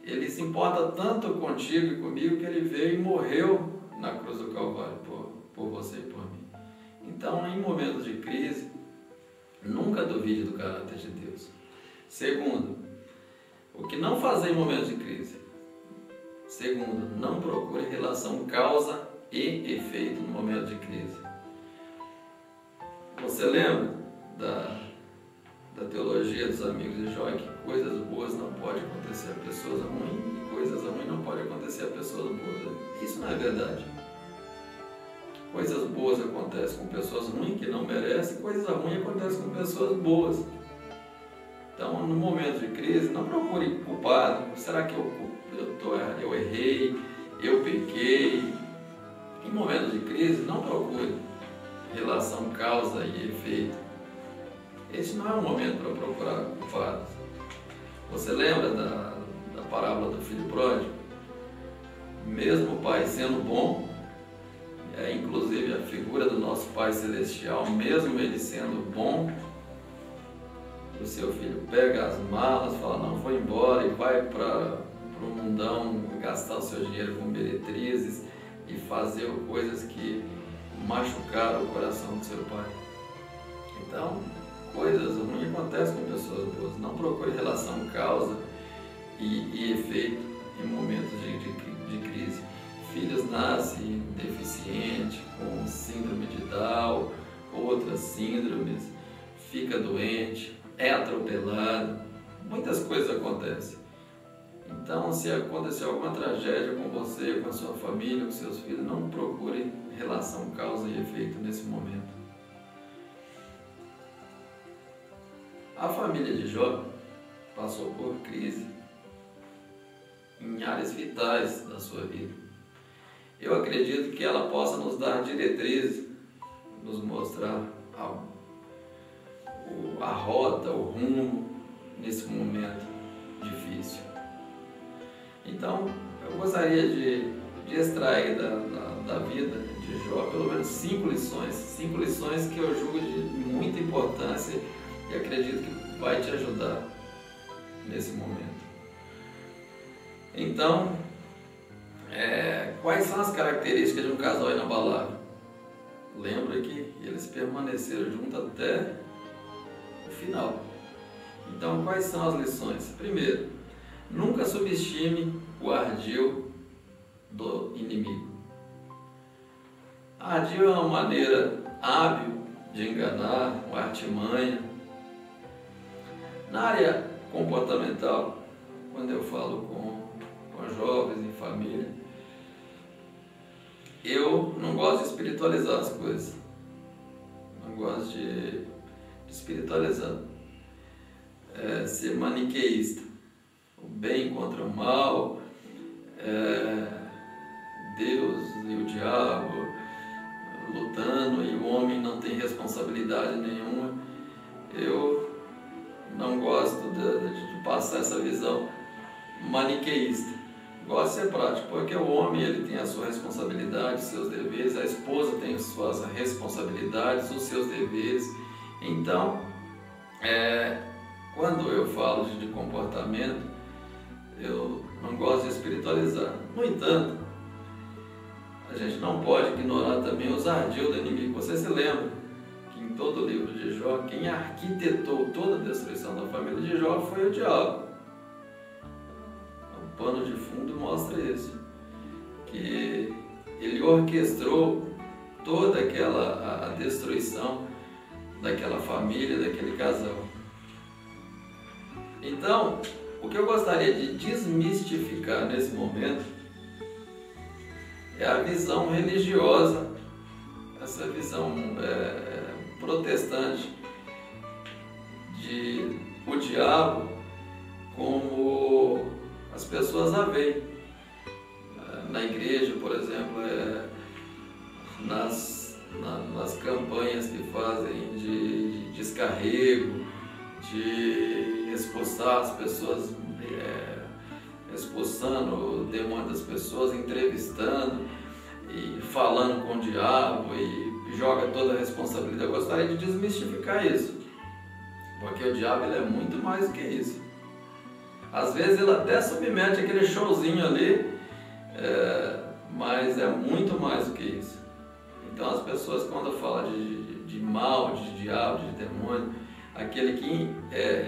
Ele se importa tanto contigo e comigo que ele veio e morreu na cruz do Calvário por você e por mim. Então, em momentos de crise, nunca duvide do caráter de Deus. Segundo, o que não fazer em momentos de crise? Segundo, não procure relação causa e efeito no momento de crise. Você lembra da teologia dos amigos de Jó, que coisas boas não podem acontecer a pessoas ruins e coisas ruins não podem acontecer a pessoas boas? Isso não é verdade. Coisas boas acontecem com pessoas ruins que não merecem, coisas ruins acontecem com pessoas boas. Então, no momento de crise, não procure culpado. Será que eu errei, eu pequei? Em momentos de crise, não procure relação causa e efeito. Esse não é um momento para procurar culpados. Você lembra da parábola do filho pródigo? Mesmo o pai sendo bom, inclusive a figura do nosso Pai Celestial, mesmo ele sendo bom, o seu filho pega as malas, fala, não, vou embora, e vai para para o mundão, gastar o seu dinheiro com meretrizes e fazer coisas que machucaram o coração do seu pai. Então, coisas ruins acontecem com pessoas boas. Não procure relação causa e efeito em momentos de crise. Filhos nascem deficientes, com síndrome de Down, outras síndromes, fica doente, é atropelado, muitas coisas acontecem. Então, se acontecer alguma tragédia com você, com a sua família, com seus filhos, não procure relação causa e efeito nesse momento. A família de Jó passou por crise em áreas vitais da sua vida. Eu acredito que ela possa nos dar diretrizes, nos mostrar a rota, o rumo nesse momento difícil. Então, eu gostaria de extrair da vida de Jó pelo menos 5 lições que eu julgo de muita importância e acredito que vai te ajudar nesse momento. Então, quais são as características de um casal inabalável? Lembra que eles permaneceram juntos até o final. Então, quais são as lições? Primeiro, nunca subestime o ardil do inimigo. Ardil é uma maneira hábil de enganar, uma artimanha. Na área comportamental, quando eu falo com jovens em família, eu não gosto de espiritualizar as coisas. Não gosto de espiritualizar. Ser maniqueísta. O bem contra o mal, Deus e o diabo lutando e o homem não tem responsabilidade nenhuma. Eu não gosto de passar essa visão maniqueísta. Gosto de ser prático, porque o homem ele tem a sua responsabilidade, os seus deveres, a esposa tem as suas responsabilidades, os seus deveres. Então, quando eu falo de comportamento, eu não gosto de espiritualizar. No entanto, a gente não pode ignorar também os ardil do inimigo. Você se lembra que em todo o livro de Jó, quem arquitetou toda a destruição da família de Jó foi o diabo. O pano de fundo mostra isso, que ele orquestrou toda a destruição daquela família, daquele casal. Então, o que eu gostaria de desmistificar nesse momento é a visão religiosa, essa visão protestante de o diabo como as pessoas a veem. Na igreja, por exemplo, nas campanhas que fazem de descarrego, de expulsar as pessoas, expulsando o demônio das pessoas, entrevistando e falando com o diabo e joga toda a responsabilidade. Eu gostaria de desmistificar isso, porque o diabo ele é muito mais do que isso. Às vezes ele até submete aquele showzinho ali, mas é muito mais do que isso. Então as pessoas quando falam de mal, de diabo, de demônio, aquele que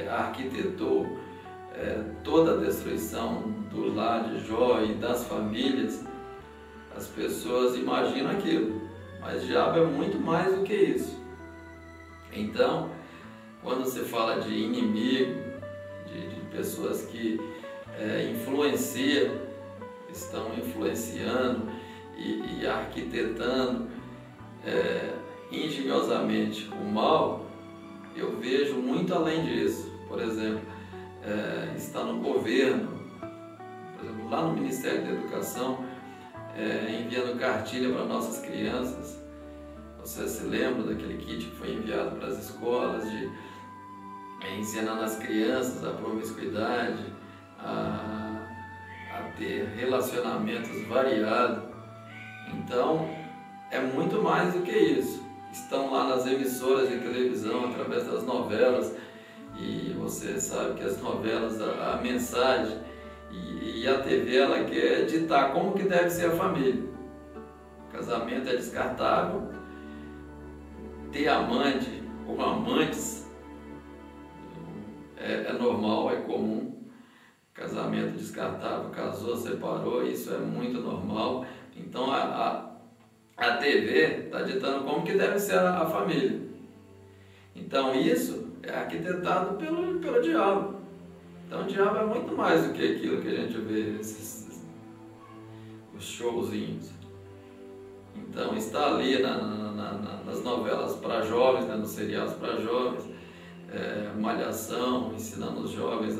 arquitetou toda a destruição do lar de Jó e das famílias, as pessoas imaginam aquilo, mas o diabo é muito mais do que isso. Então, quando se fala de inimigo, de pessoas que estão influenciando e arquitetando engenhosamente o mal, eu vejo muito além disso. Por exemplo, está no governo, por exemplo, lá no Ministério da Educação, enviando cartilha para nossas crianças. Você se lembra daquele kit que foi enviado para as escolas, ensinando as crianças a promiscuidade, a ter relacionamentos variados. Então, é muito mais do que isso. Estão lá nas emissoras de televisão, através das novelas, e você sabe que as novelas, a mensagem E a TV ela quer ditar como que deve ser a família. O casamento é descartável, ter amante ou amantes é normal, é comum. Casamento descartável, casou, separou, isso é muito normal. Então a TV está ditando como que deve ser a família. Então isso é arquitetado pelo diabo. Então o diabo é muito mais do que aquilo que a gente vê, os showzinhos. Então está ali nas novelas para jovens, né, nos seriados para jovens, malhação, ensinando os jovens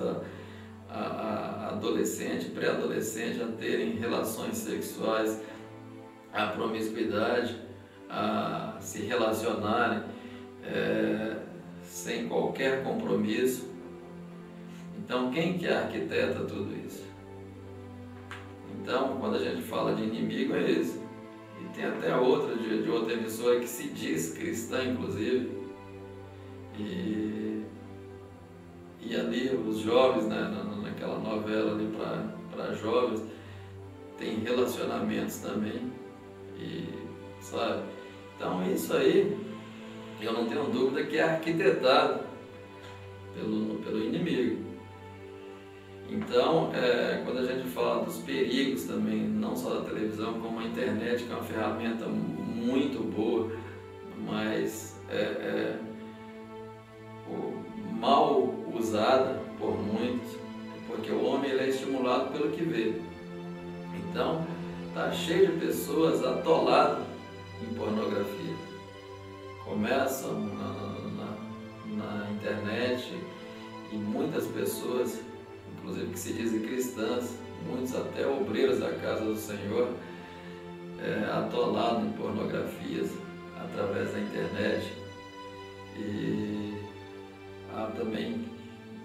a adolescente, pré-adolescente a terem relações sexuais, a promiscuidade, a se relacionarem sem qualquer compromisso. Então, quem que arquiteta tudo isso? Então, quando a gente fala de inimigo, é isso. E tem até outra, de outra emissora que se diz cristã, inclusive. E ali os jovens, né, naquela novela ali para jovens, tem relacionamentos também. E, sabe? Então, isso aí, eu não tenho dúvida que é arquitetado pelo inimigo. Então, quando a gente fala dos perigos também, não só da televisão, como a internet, que é uma ferramenta muito boa, mas mal usada por muitos, porque o homem ele é estimulado pelo que vê. Então, está cheio de pessoas atoladas em pornografia. Começam na internet e muitas pessoas, inclusive que se dizem cristãs, muitos até obreiros da casa do Senhor, atolados em pornografias através da internet. E há também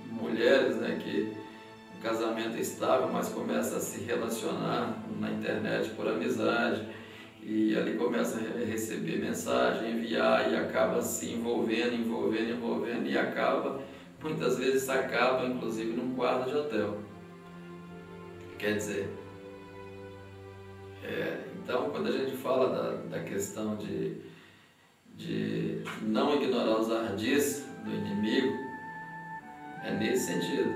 mulheres, né, que o casamento é estável, mas começa a se relacionar na internet por amizade, e ali começa a receber mensagem, enviar, e acaba se envolvendo, e acaba, muitas vezes acaba inclusive num quarto de hotel. Quer dizer, então quando a gente fala da questão de não ignorar os ardis do inimigo, é nesse sentido,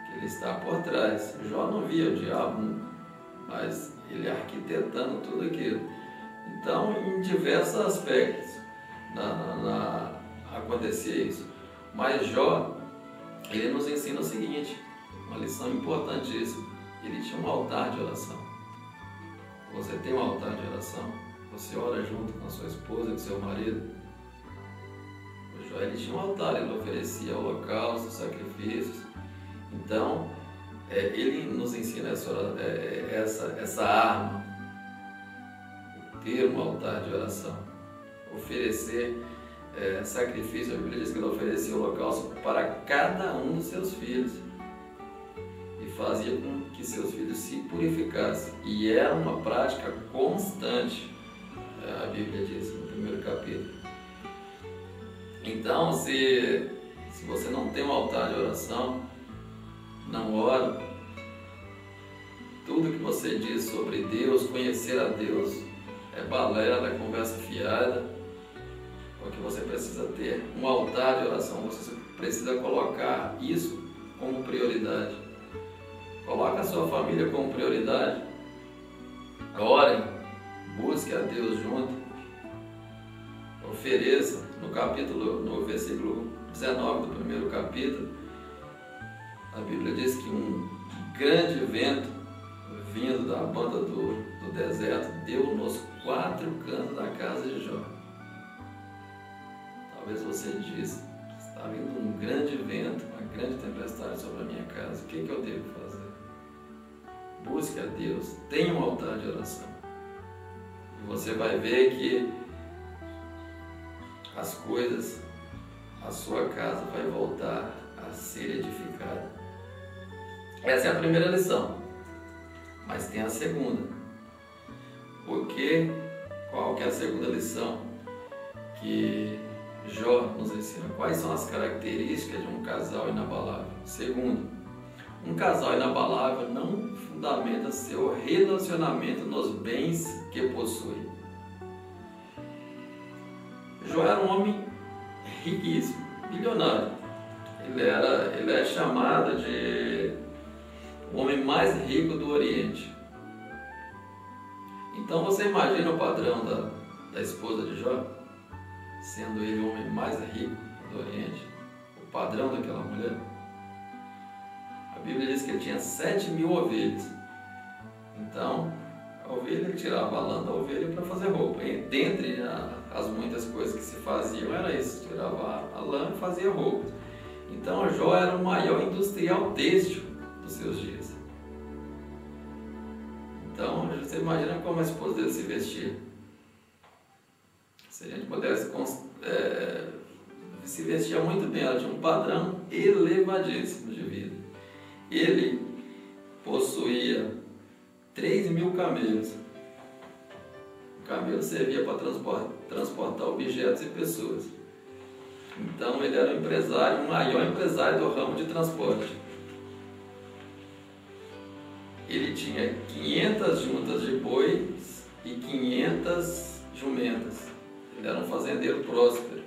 que ele está por trás. Jó não via o diabo, mas ele arquitetando tudo aquilo. Então, em diversos aspectos acontecia isso. Mas Jó, ele nos ensina o seguinte, uma lição importantíssima. Ele tinha um altar de oração. Você tem um altar de oração? Você ora junto com a sua esposa, com seu marido? O Jó, ele tinha um altar, ele oferecia holocaustos, sacrifícios. Então, ele nos ensina essa arma, ter um altar de oração, oferecer sacrifício. A Bíblia diz que ele oferecia holocausto para cada um dos seus filhos e fazia com que seus filhos se purificassem, e era uma prática constante, a Bíblia diz no primeiro capítulo. Então, se você não tem um altar de oração, não ora, tudo que você diz sobre Deus, conhecer a Deus, é balela, é conversa fiada, porque você precisa ter um altar de oração, você precisa colocar isso como prioridade. Coloque a sua família como prioridade, orem, busque a Deus junto, ofereça. No versículo 19 do primeiro capítulo, a Bíblia diz que um grande vento vindo da banda do deserto deu nos 4 cantos da casa de Jó. Talvez você diz, está vindo um grande vento, uma grande tempestade sobre a minha casa, o que eu devo fazer? Busque a Deus, tenha um altar de oração. E você vai ver que as coisas, a sua casa vai voltar a ser edificada. Essa é a primeira lição, mas tem a segunda. Qual que é a segunda lição que Jó nos ensina? Quais são as características de um casal inabalável? Segundo, Um casal inabalável não fundamenta seu relacionamento nos bens que possui. Jó era um homem riquíssimo, bilionário. Ele é chamado de o homem mais rico do Oriente. Então você imagina o padrão da esposa de Jó, sendo ele o homem mais rico do Oriente, o padrão daquela mulher. A Bíblia diz que ele tinha 7.000 ovelhas. Então, a ovelha, ele tirava a lã da ovelha para fazer roupa. E dentre as muitas coisas que se faziam, era isso: tirava a lã e fazia roupa. Então, Jó era o maior industrial têxtil dos seus dias. Então, você imagina como a esposa dele se vestia. Se a gente pudesse se vestia muito bem, ela tinha um padrão elevadíssimo de vida. Ele possuía 3.000 camelos. O camelo servia para transportar objetos e pessoas. Então ele era o maior empresário do ramo de transporte. Ele tinha 500 juntas de bois e 500 jumentas. Ele era um fazendeiro próspero.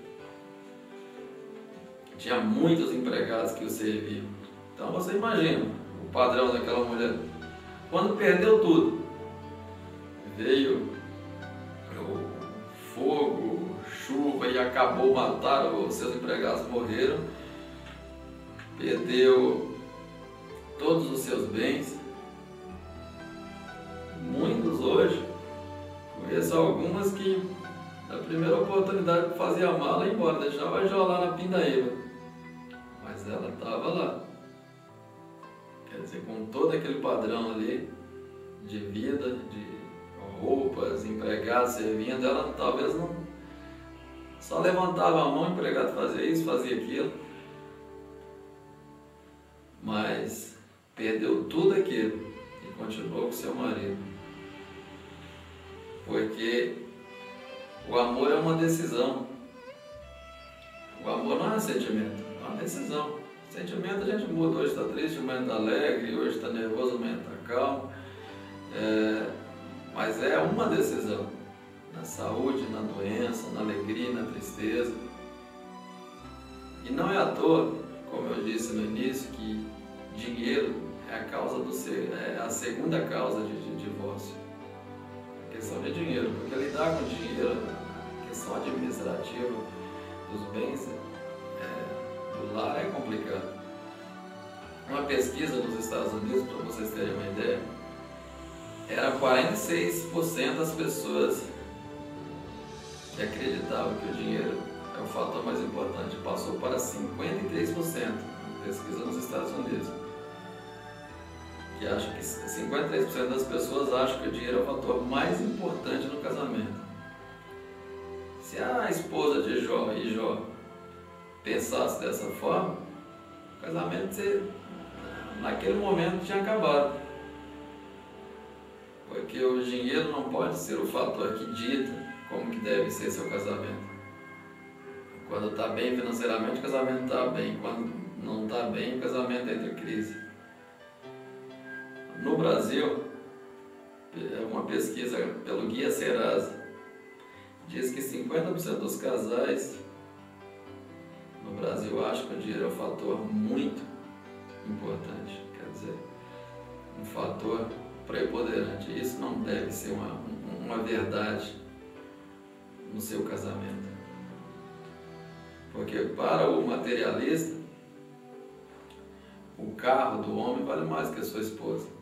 Tinha muitos empregados que o serviam. Então você imagina o padrão daquela mulher. Quando perdeu tudo, veio o fogo, chuva e acabou, mataram os seus empregados, morreram, perdeu todos os seus bens. Muitos hoje, conheço algumas que na primeira oportunidade que fazia a mala ia embora, deixava a Jó lá na pindaíba, mas ela estava lá. Quer dizer, com todo aquele padrão ali de vida, de roupas, empregados servindo, ela talvez não só levantava a mão, o empregado fazia isso, fazia aquilo, mas perdeu tudo aquilo e continuou com seu marido. Porque o amor é uma decisão. O amor não é um sentimento, é uma decisão. Sentimento a gente muda, hoje está triste, amanhã está alegre, hoje está nervoso, amanhã está calmo. Mas é uma decisão, na saúde, na doença, na alegria, na tristeza. E não é à toa, como eu disse no início, que dinheiro é a segunda causa de divórcio. A questão de dinheiro, porque lidar com dinheiro, a questão administrativa dos bens do lar é complicado. Uma pesquisa nos Estados Unidos, para vocês terem uma ideia, era 46% das pessoas que acreditavam que o dinheiro é o fator mais importante, passou para 53%, uma pesquisa nos Estados Unidos, que acha que 53% das pessoas acham que o dinheiro é o fator mais importante no casamento. Se a esposa de Jó e Jó pensasse dessa forma, o casamento naquele momento tinha acabado. Porque o dinheiro não pode ser o fator que dita como que deve ser seu casamento. Quando está bem financeiramente, o casamento está bem. Quando não está bem, o casamento entra em crise. No Brasil, uma pesquisa pelo Guia Serasa diz que 50% dos casais no Brasil acham que o dinheiro é um fator muito importante, quer dizer, um fator preponderante. Isso não deve ser uma verdade no seu casamento, porque para o materialista, o carro do homem vale mais que a sua esposa.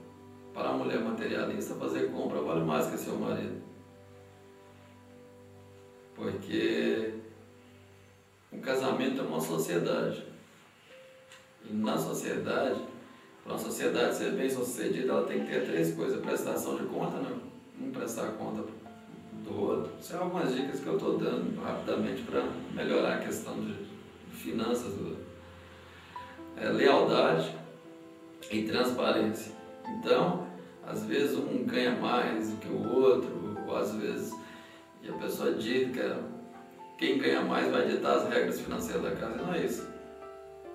Para a mulher materialista, fazer compra vale mais que seu marido. Porque o casamento é uma sociedade. E na sociedade, para uma sociedade ser bem sucedida, ela tem que ter 3 coisas: prestação de conta, né? Um prestar conta do outro. São algumas dicas que eu estou dando rapidamente para melhorar a questão de finanças do lealdade e transparência. Então, às vezes um ganha mais do que o outro, ou às vezes a pessoa diz que quem ganha mais vai ditar as regras financeiras da casa. Não é isso.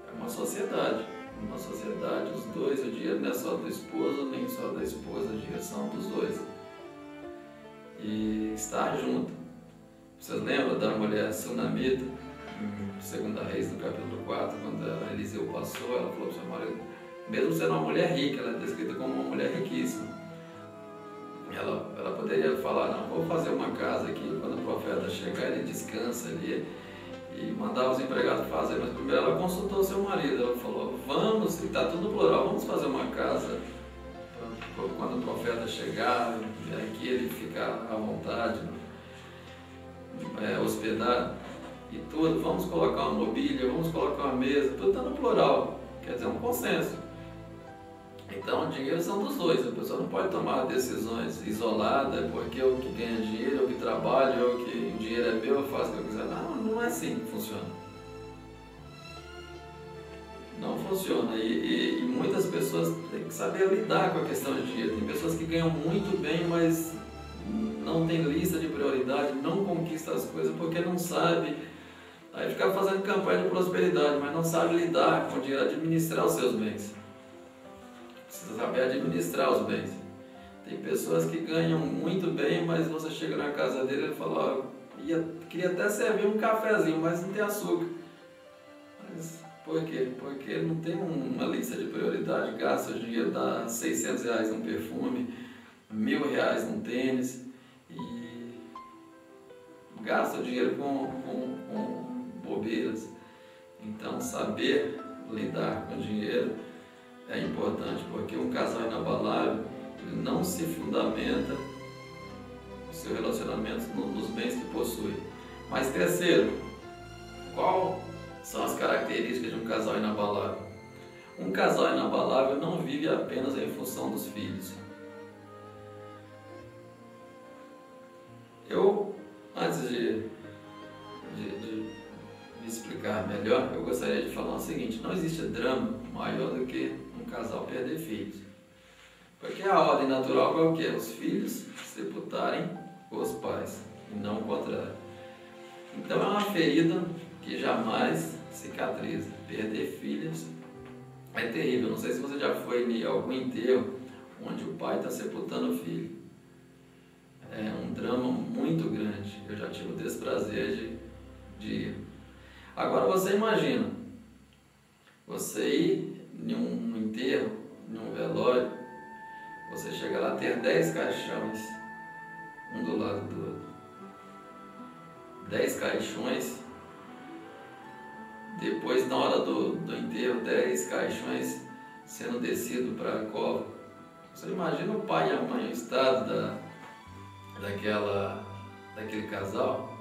É uma sociedade. numa sociedade, os dois, o dinheiro não é só do esposo, nem só da esposa, o dinheiro são dos dois. E estar junto. Vocês lembram da mulher sunamita, em 2 Reis, no capítulo 4, quando Eliseu passou, ela falou para o seu marido, mesmo sendo uma mulher rica, ela é descrita como uma mulher riquíssima. Ela poderia falar, não, vou fazer uma casa aqui, quando o profeta chegar ele descansa ali e mandar os empregados fazer, mas primeiro ela consultou seu marido, ela falou, vamos, e está tudo no plural, vamos fazer uma casa quando o profeta chegar, aqui ele ficar à vontade, hospedar e tudo, vamos colocar uma mobília, vamos colocar uma mesa, tudo está no plural, quer dizer, um consenso. Então, o dinheiro são dos dois, a pessoa não pode tomar decisões isoladas, porque eu que ganho dinheiro, eu que trabalho, eu que o dinheiro é meu, eu faço o que eu quiser. Não, não é assim que funciona. Não funciona. E muitas pessoas têm que saber lidar com a questão de dinheiro. Tem pessoas que ganham muito bem, mas não tem lista de prioridade, não conquista as coisas porque não sabe. Aí fica fazendo campanha de prosperidade, mas não sabe lidar com o dinheiro, administrar os seus bens. Precisa saber administrar os bens. Tem pessoas que ganham muito bem, mas você chega na casa dele e fala, queria até servir um cafezinho, mas não tem açúcar. Mas por quê? Porque não tem uma lista de prioridade, gasta o dinheiro, dá R$600 num perfume, R$1.000 num tênis, e gasta o dinheiro com bobeiras. Então, saber lidar com o dinheiro é importante, porque um casal inabalável ele não se fundamenta no seu relacionamento nos bens que possui. Mas terceiro, qual são as características de um casal inabalável? Um casal inabalável não vive apenas em função dos filhos. Antes de me explicar melhor, eu gostaria de falar o seguinte, não existe drama maior do que um casal perder filhos. Porque a ordem natural qual que é? Os filhos sepultarem os pais, e não o contrário. Então é uma ferida que jamais cicatriza. Perder filhos é terrível. Não sei se você já foi em algum enterro onde o pai está sepultando o filho. É um drama muito grande. Eu já tive o desprazer de ir. Agora você imagina, você ir em um enterro, em um velório, você chega lá, ter 10 caixões, um do lado do outro. 10 caixões, depois na hora do enterro, 10 caixões sendo descido para a cova. Você imagina o pai e a mãe, o estado daquele casal?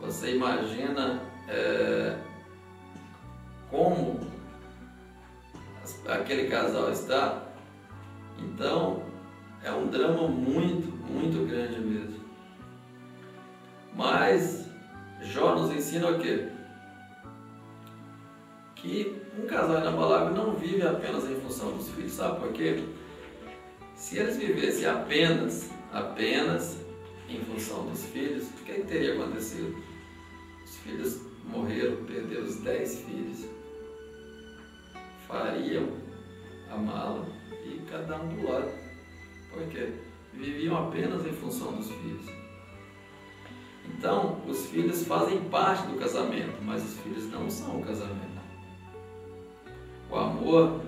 Você imagina como aquele casal está? Então, é um drama muito, muito grande mesmo. Mas Jó nos ensina o quê? Que um casal inabalável não vive apenas em função dos filhos. Sabe por quê? Se eles vivessem apenas em função dos filhos, o que teria acontecido? Os filhos morreram, perderam os 10 filhos, fariam a mala e cada um do lado. Por quê? Viviam apenas em função dos filhos. Então, os filhos fazem parte do casamento, mas os filhos não são o casamento. O amor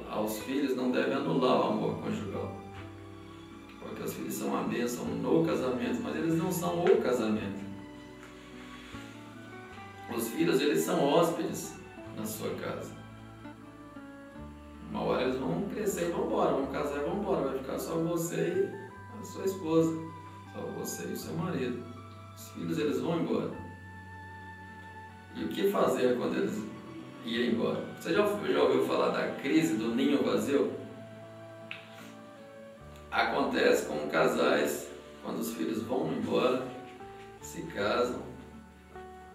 aos filhos não deve anular o amor conjugal. Porque os filhos são uma bênção no casamento, mas eles não são o casamento. Os filhos, eles são hóspedes na sua casa. Uma hora eles vão crescer e vão embora, vão casar e vão embora. Vai ficar só você e a sua esposa, só você e o seu marido. Os filhos, eles vão embora. E o que fazer quando eles irem embora? Você já ouviu falar da crise do ninho vazio? Acontece com casais quando os filhos vão embora, se casam,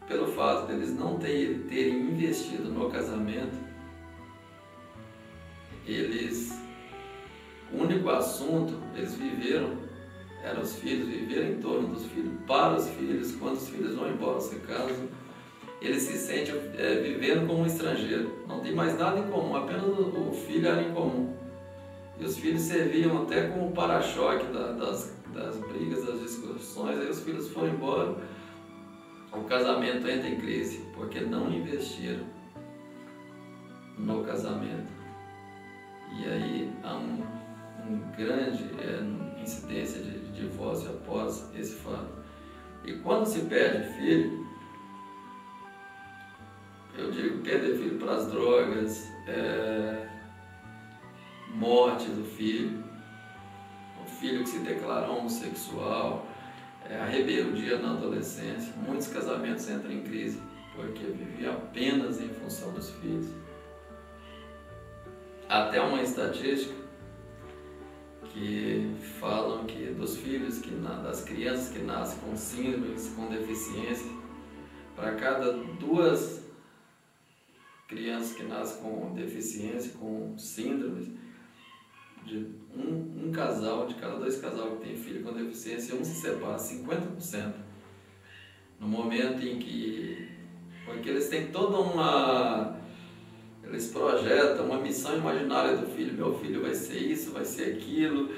pelo fato de eles não terem investido no casamento, o único assunto, eles viveram, eram os filhos, viveram em torno dos filhos, para os filhos. Quando os filhos vão embora, se casam, ele se sente vivendo como um estrangeiro. Não tem mais nada em comum, apenas o filho era em comum. E os filhos serviam até como para-choque das brigas, das discussões. Aí os filhos foram embora, o casamento entra em crise, porque não investiram no casamento. E aí há um grande incidência de divórcio após esse fato. E quando se perde filho, eu digo perder filho para as drogas, morte do filho, o filho que se declara homossexual, a rebeldia na adolescência. Muitos casamentos entram em crise porque vivem apenas em função dos filhos. Até uma estatística que falam que dos filhos, das crianças que nascem com síndromes, com deficiência, para cada 2 crianças que nascem com deficiência, com síndromes, de um casal, de cada 2 casais que tem filho com deficiência, um se separa, 50%. No momento em que... Porque eles têm toda eles projetam uma missão imaginária do filho. Meu filho vai ser isso, vai ser aquilo.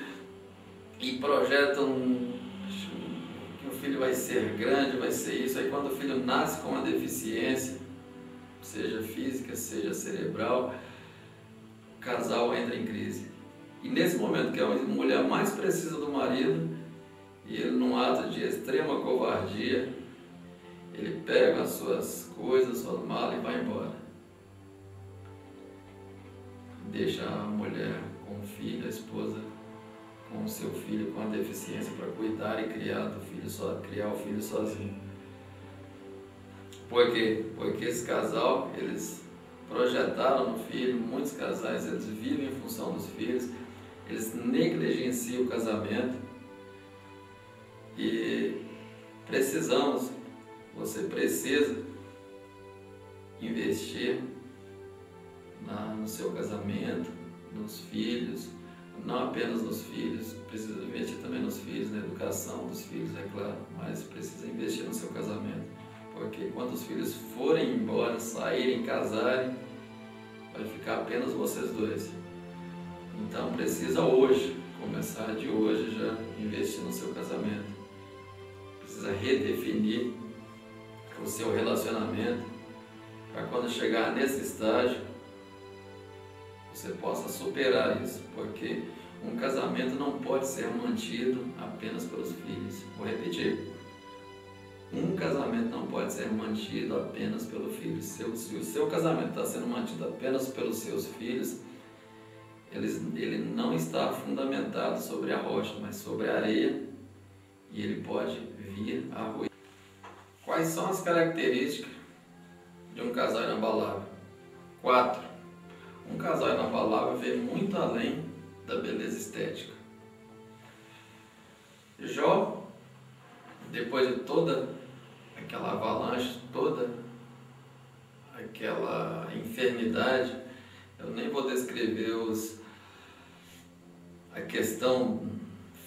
E projetam que o filho vai ser grande, vai ser isso. Aí quando o filho nasce com uma deficiência, seja física, seja cerebral, o casal entra em crise. E nesse momento que a mulher mais precisa do marido, e ele num ato de extrema covardia, ele pega as suas coisas, suas malas e vai embora. Deixa a mulher com o filho, a esposa com o seu filho com a deficiência para cuidar e criar o filho sozinho. Por quê? Porque esse casal, eles projetaram no filho. Muitos casais, eles vivem em função dos filhos, eles negligenciam o casamento. E você precisa investir no seu casamento, nos filhos, não apenas nos filhos, precisa investir também nos filhos, na educação dos filhos, é claro, mas precisa investir no seu casamento, porque quando os filhos forem embora, saírem, casarem, vai ficar apenas vocês 2. Então precisa hoje, começar de hoje já, investir no seu casamento. Precisa redefinir o seu relacionamento, para quando chegar nesse estágio, você possa superar isso, porque um casamento não pode ser mantido apenas pelos filhos. Vou repetir. Um casamento não pode ser mantido apenas pelo filho. Se o seu casamento está sendo mantido apenas pelos seus filhos, ele não está fundamentado sobre a rocha, mas sobre a areia, e ele pode vir a ruir. Quais são as características de um casal inabalável? 4. Um casal inabalável vê muito além da beleza estética. Jó, depois de toda aquela avalanche, toda aquela enfermidade, eu nem vou descrever a questão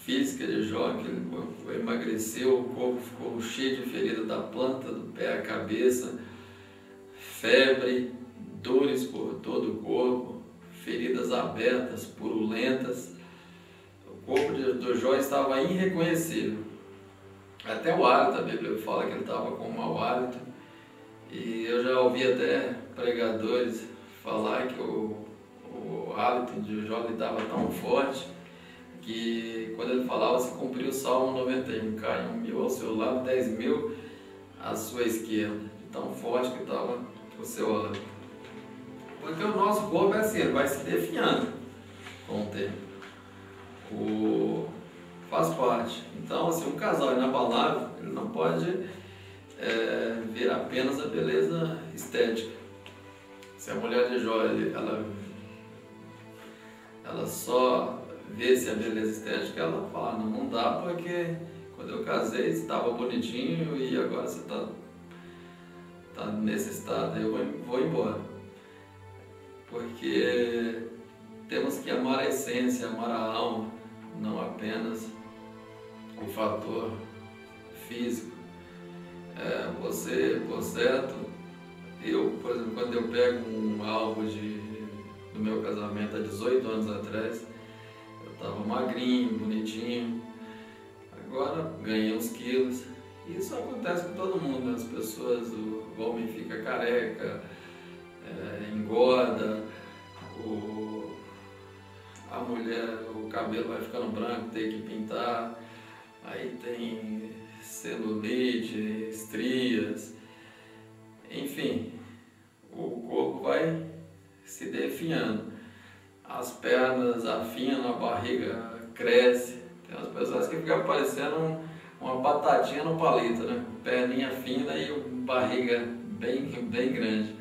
física de Jó, que ele emagreceu, o corpo ficou cheio de ferida da planta do pé à cabeça, febre, dores por todo o corpo, feridas abertas, purulentas. O corpo do Jó estava irreconhecível. Até o hálito, a Bíblia fala que ele estava com mau hálito. E eu já ouvi até pregadores falar que o hálito de Jó estava tão forte que quando ele falava se cumpriu o Salmo 91, cai 1.000 ao seu lado, 10.000 à sua esquerda, de tão forte que estava o seu hálito. Porque o nosso corpo é assim, ele vai se definhando com o tempo. Faz parte. Então, assim, um casal inabalável, ele não pode ver apenas a beleza estética. Se a mulher de Jó, ela só vê-se a beleza estética, ela fala, não dá porque quando eu casei estava bonitinho e agora você está nesse estado, eu vou embora. Porque temos que amar a essência, amar a alma, não apenas o fator físico. Você, por certo, por exemplo, quando eu pego um álbum do meu casamento há 18 anos atrás, eu estava magrinho, bonitinho, agora ganhei uns quilos. Isso acontece com todo mundo, né? As pessoas, o homem fica careca, engorda, a mulher, o cabelo vai ficando branco, tem que pintar, aí tem celulite, estrias, enfim, o corpo vai se definhando, as pernas afinam, a barriga cresce, tem umas pessoas que ficam parecendo uma batatinha no palito, né? Perninha fina e barriga bem grande.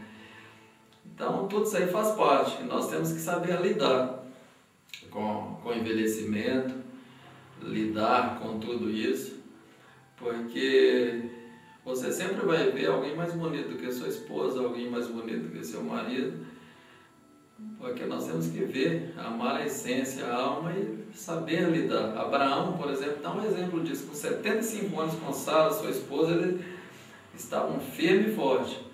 Então tudo isso aí faz parte, nós temos que saber lidar com o envelhecimento, lidar com tudo isso, porque você sempre vai ver alguém mais bonito do que sua esposa, alguém mais bonito do que seu marido, porque nós temos que ver, amar a essência, a alma e saber lidar. Abraão, por exemplo, dá um exemplo disso. Com 75 anos com Sara, sua esposa, eles estavam firme e forte,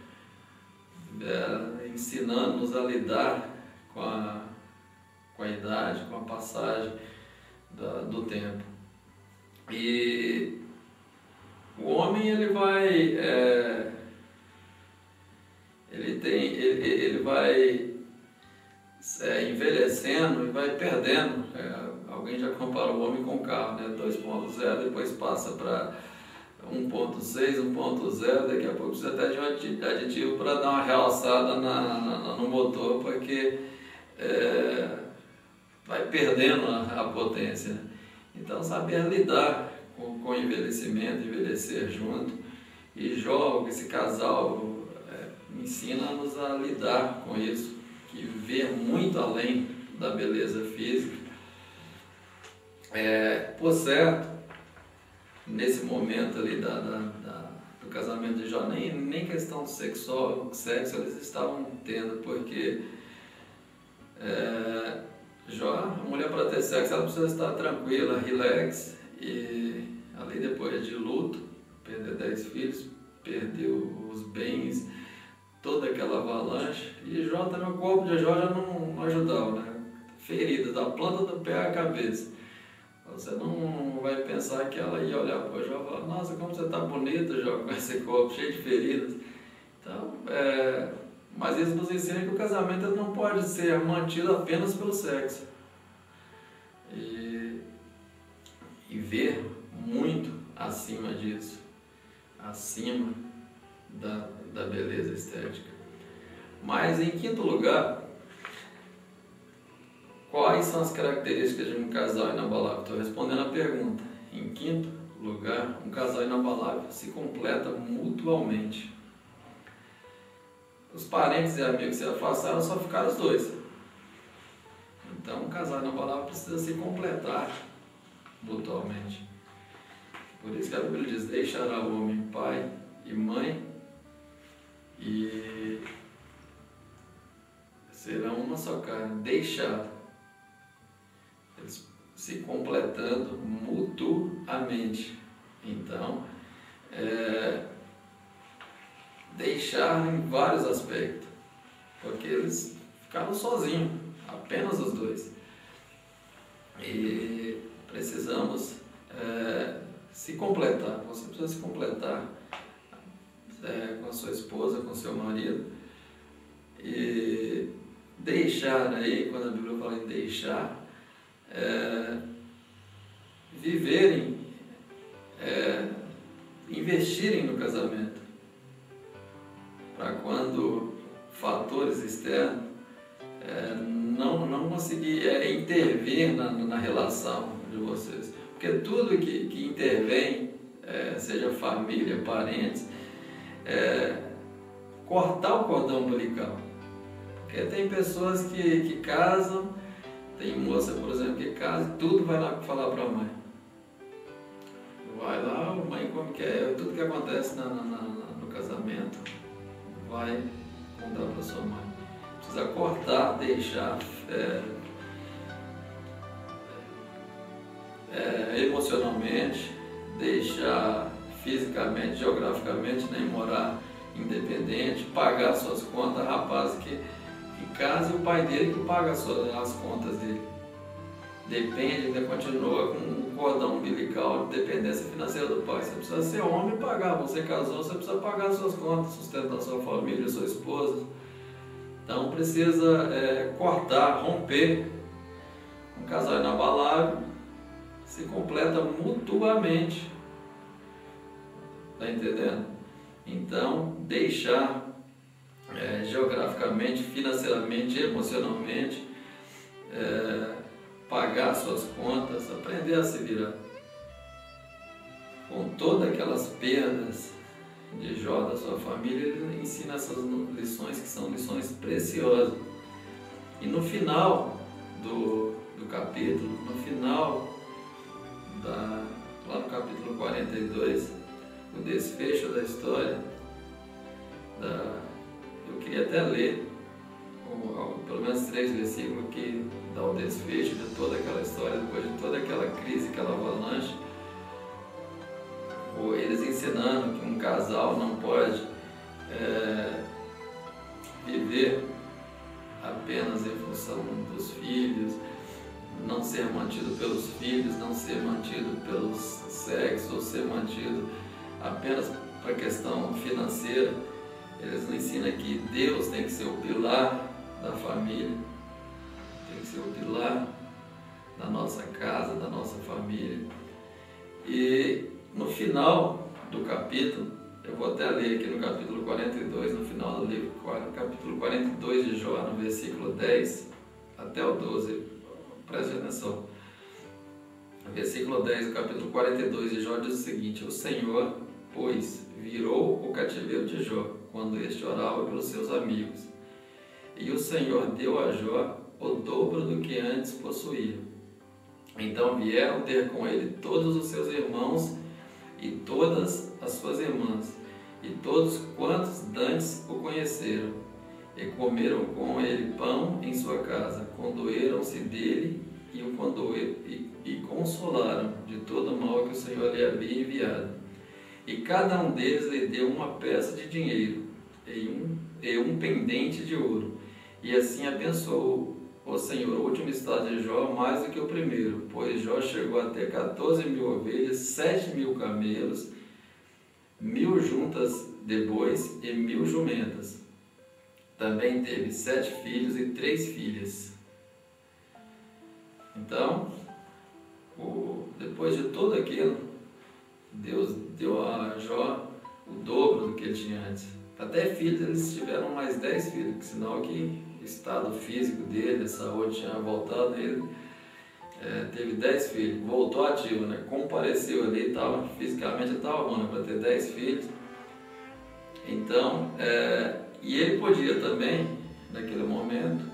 ensinando-nos a lidar com a idade, com a passagem do tempo. E o homem, ele vai envelhecendo e vai perdendo. Alguém já comparou o homem com o carro, né? 2.0, depois passa para 1.6, 1.0, daqui a pouco precisa até de um aditivo para dar uma realçada no motor, porque vai perdendo a potência. Então, saber lidar com o envelhecimento, envelhecer junto. E Jó, esse casal, ensina-nos a lidar com isso, que vê muito além da beleza física. Por certo, nesse momento ali do casamento de Jó, nem questão sexual, sexo eles estavam tendo, porque Jó, a mulher, para ter sexo, ela precisa estar tranquila, relax, e ali depois de luto, perdeu 10 filhos, perdeu os bens, toda aquela avalanche, e Jó também, o corpo de Jó já não ajudava, né? Ferida da planta do pé à cabeça. Você não vai pensar que ela ia olhar para Jó e falar: nossa, como você está bonita, Jó, com esse corpo cheio de feridas. Então, mas isso nos ensina que o casamento não pode ser mantido apenas pelo sexo. E ver muito acima disso, acima da beleza estética. Mas, em quinto lugar, quais são as características de um casal inabalável? Estou respondendo a pergunta. Em quinto lugar, um casal inabalável se completa mutualmente. Os parentes e amigos se afastaram, só ficaram os dois. Então, um casal inabalável precisa se completar mutualmente. Por isso que a Bíblia diz: deixará o homem pai e mãe e serão uma só carne. Deixar, eles se completando mutuamente. Então, deixar em vários aspectos, porque eles ficaram sozinhos, apenas os dois. E precisamos se completar. Você precisa se completar com a sua esposa, com o seu marido, e deixar aí, quando a Bíblia fala em deixar, viverem, investirem no casamento, para quando fatores externos não conseguir intervir na relação de vocês. Porque tudo que intervém, seja família, parentes, cortar o cordão umbilical. Porque tem pessoas que casam, tem moça, por exemplo, que casa, tudo vai lá falar para a mãe. Vai lá, mãe, como que é, tudo que acontece no casamento, vai contar para sua mãe. Precisa cortar, deixar emocionalmente, deixar fisicamente, geograficamente, nem morar independente, pagar suas contas, rapaz que casa e o pai dele que paga as contas dele. Depende, ainda continua com um cordão umbilical de dependência financeira do pai. Você precisa ser homem e pagar. Você casou, você precisa pagar as suas contas, sustentar sua família, sua esposa. Então precisa cortar, romper. Um casal inabalável se completa mutuamente. Está entendendo? Então, deixar geograficamente, financeiramente, emocionalmente, pagar suas contas, aprender a se virar. Com todas aquelas perdas de Jó da sua família, ele ensina essas lições que são lições preciosas. E no final do capítulo, no final, lá no capítulo 42, o desfecho da história, eu queria até ler pelo menos 3 versículos que dá o desfecho de toda aquela história, depois de toda aquela crise, aquela avalanche, ou eles ensinando que um casal não pode viver apenas em função dos filhos, não ser mantido pelos filhos, não ser mantido pelo sexo, ou ser mantido apenas para a questão financeira. Eles nos ensinam que Deus tem que ser o pilar da família, tem que ser o pilar da nossa casa, da nossa família. E no final do capítulo, eu vou até ler aqui no capítulo 42, no final do livro, capítulo 42 de Jó, no versículo 10 até o 12, preste atenção. No versículo 10 do capítulo 42 de Jó diz o seguinte: o Senhor, pois, virou o cativeiro de Jó, quando este orava pelos seus amigos. E o Senhor deu a Jó o dobro do que antes possuía. Então vieram ter com ele todos os seus irmãos e todas as suas irmãs, e todos quantos dantes o conheceram, e comeram com ele pão em sua casa, condoeram-se dele e consolaram de todo o mal que o Senhor lhe havia enviado. E cada um deles lhe deu uma peça de dinheiro e um pendente de ouro. E assim abençoou o Senhor o último estado de Jó mais do que o primeiro, pois Jó chegou a ter 14.000 ovelhas, 7.000 camelos, 1.000 juntas de bois e 1.000 jumentas. Também teve 7 filhos e 3 filhas. Então, depois de tudo aquilo, Deus deu a Jó o dobro do que ele tinha antes. Até filhos, eles tiveram mais 10 filhos, sinal que o estado físico dele, a saúde tinha voltado, ele teve 10 filhos, voltou ativo, né? Compareceu ali, fisicamente estava bom, né? Para ter 10 filhos. Então, e ele podia também, naquele momento,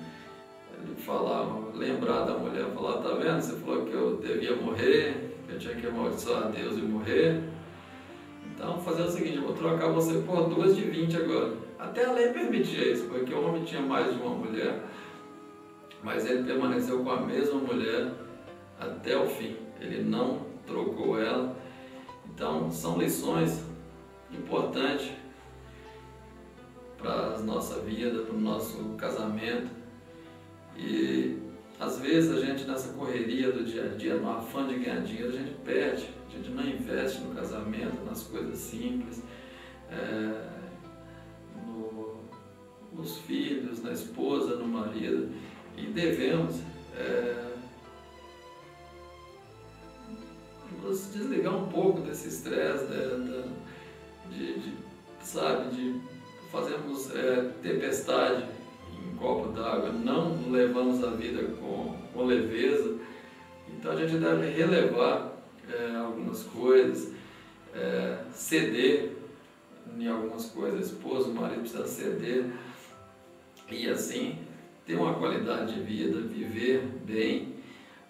ele falava, lembrar da mulher, falar: tá vendo, você falou que eu devia morrer, que eu tinha que amaldiçoar a Deus e morrer. Então, fazer o seguinte: eu vou trocar você por 2 de 20 agora. Até a lei permitia isso, porque o homem tinha mais de uma mulher, mas ele permaneceu com a mesma mulher até o fim. Ele não trocou ela. Então, são lições importantes para a nossa vida, para o nosso casamento. E às vezes a gente, nessa correria do dia a dia, no afã de ganhar dinheiro, a gente perde, a gente não investe no casamento, nas coisas simples, nos filhos, na esposa, no marido, e devemos nos desligar um pouco desse estresse, de fazermos tempestade em copo d'água, não levamos a vida com leveza. Então a gente deve relevar algumas coisas, ceder em algumas coisas. A esposa, o marido precisa ceder, e assim ter uma qualidade de vida, viver bem,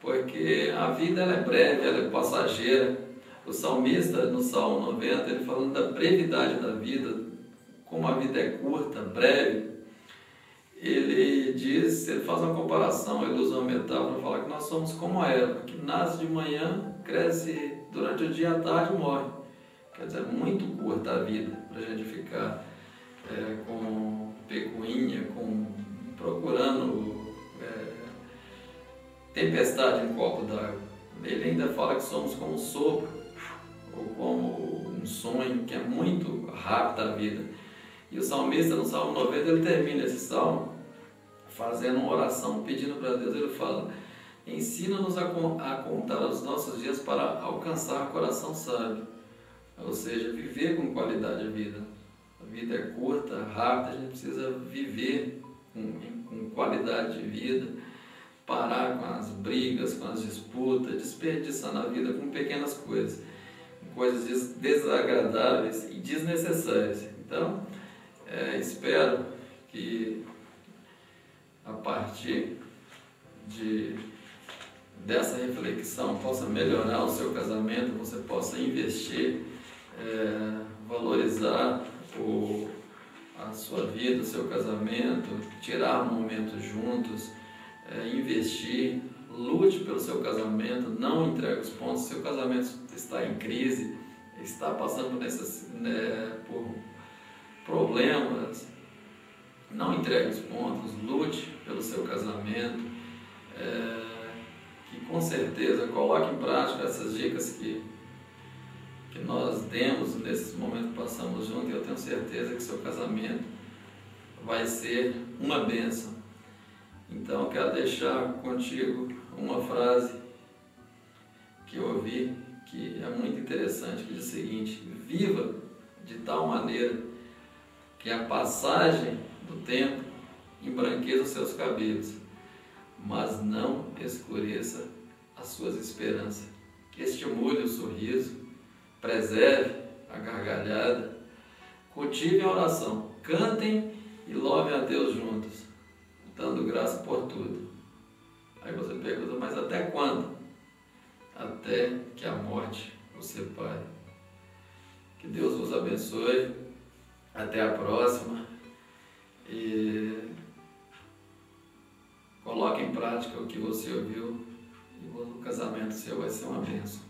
porque a vida ela é breve, ela é passageira. O salmista, no Salmo 90, ele falando da brevidade da vida, como a vida é curta, breve, ele diz, ele faz uma comparação, ele usa uma metáfora, fala que nós somos como a erva, que nasce de manhã, cresce durante o dia, à tarde e morre. Quer dizer, é muito curta a vida para a gente ficar com picuinha, procurando tempestade em copo d'água. Ele ainda fala que somos como um sopro, ou como um sonho que é muito rápido a vida. E o salmista, no Salmo 90, ele termina esse salmo fazendo uma oração, pedindo para Deus. Ele fala: ensina-nos a contar os nossos dias para alcançar coração sábio. Ou seja, viver com qualidade a vida. A vida é curta, rápida, a gente precisa viver com qualidade de vida, parar com as brigas, com as disputas, desperdiçando a vida com pequenas coisas, coisas desagradáveis e desnecessárias. Então, espero que a partir dessa reflexão possa melhorar o seu casamento, você possa investir, valorizar a sua vida, o seu casamento, tirar momentos juntos, investir, lute pelo seu casamento, não entregue os pontos. Se o casamento está em crise, está passando por problemas, não entregue os pontos, lute pelo seu casamento, que com certeza coloque em prática essas dicas que nós demos nesses momentos que passamos juntos, e eu tenho certeza que seu casamento vai ser uma bênção. Então eu quero deixar contigo uma frase que eu ouvi, que é muito interessante, que diz o seguinte: viva de tal maneira que a passagem do tempo embranqueça os seus cabelos, mas não escureça as suas esperanças. Que estimule o sorriso, preserve a gargalhada, cultivem a oração, cantem e louvem a Deus juntos, dando graça por tudo. Aí você pergunta: mas até quando? Até que a morte os separe. Que Deus vos abençoe. Até a próxima. E coloque em prática o que você ouviu, e o casamento seu vai ser uma bênção.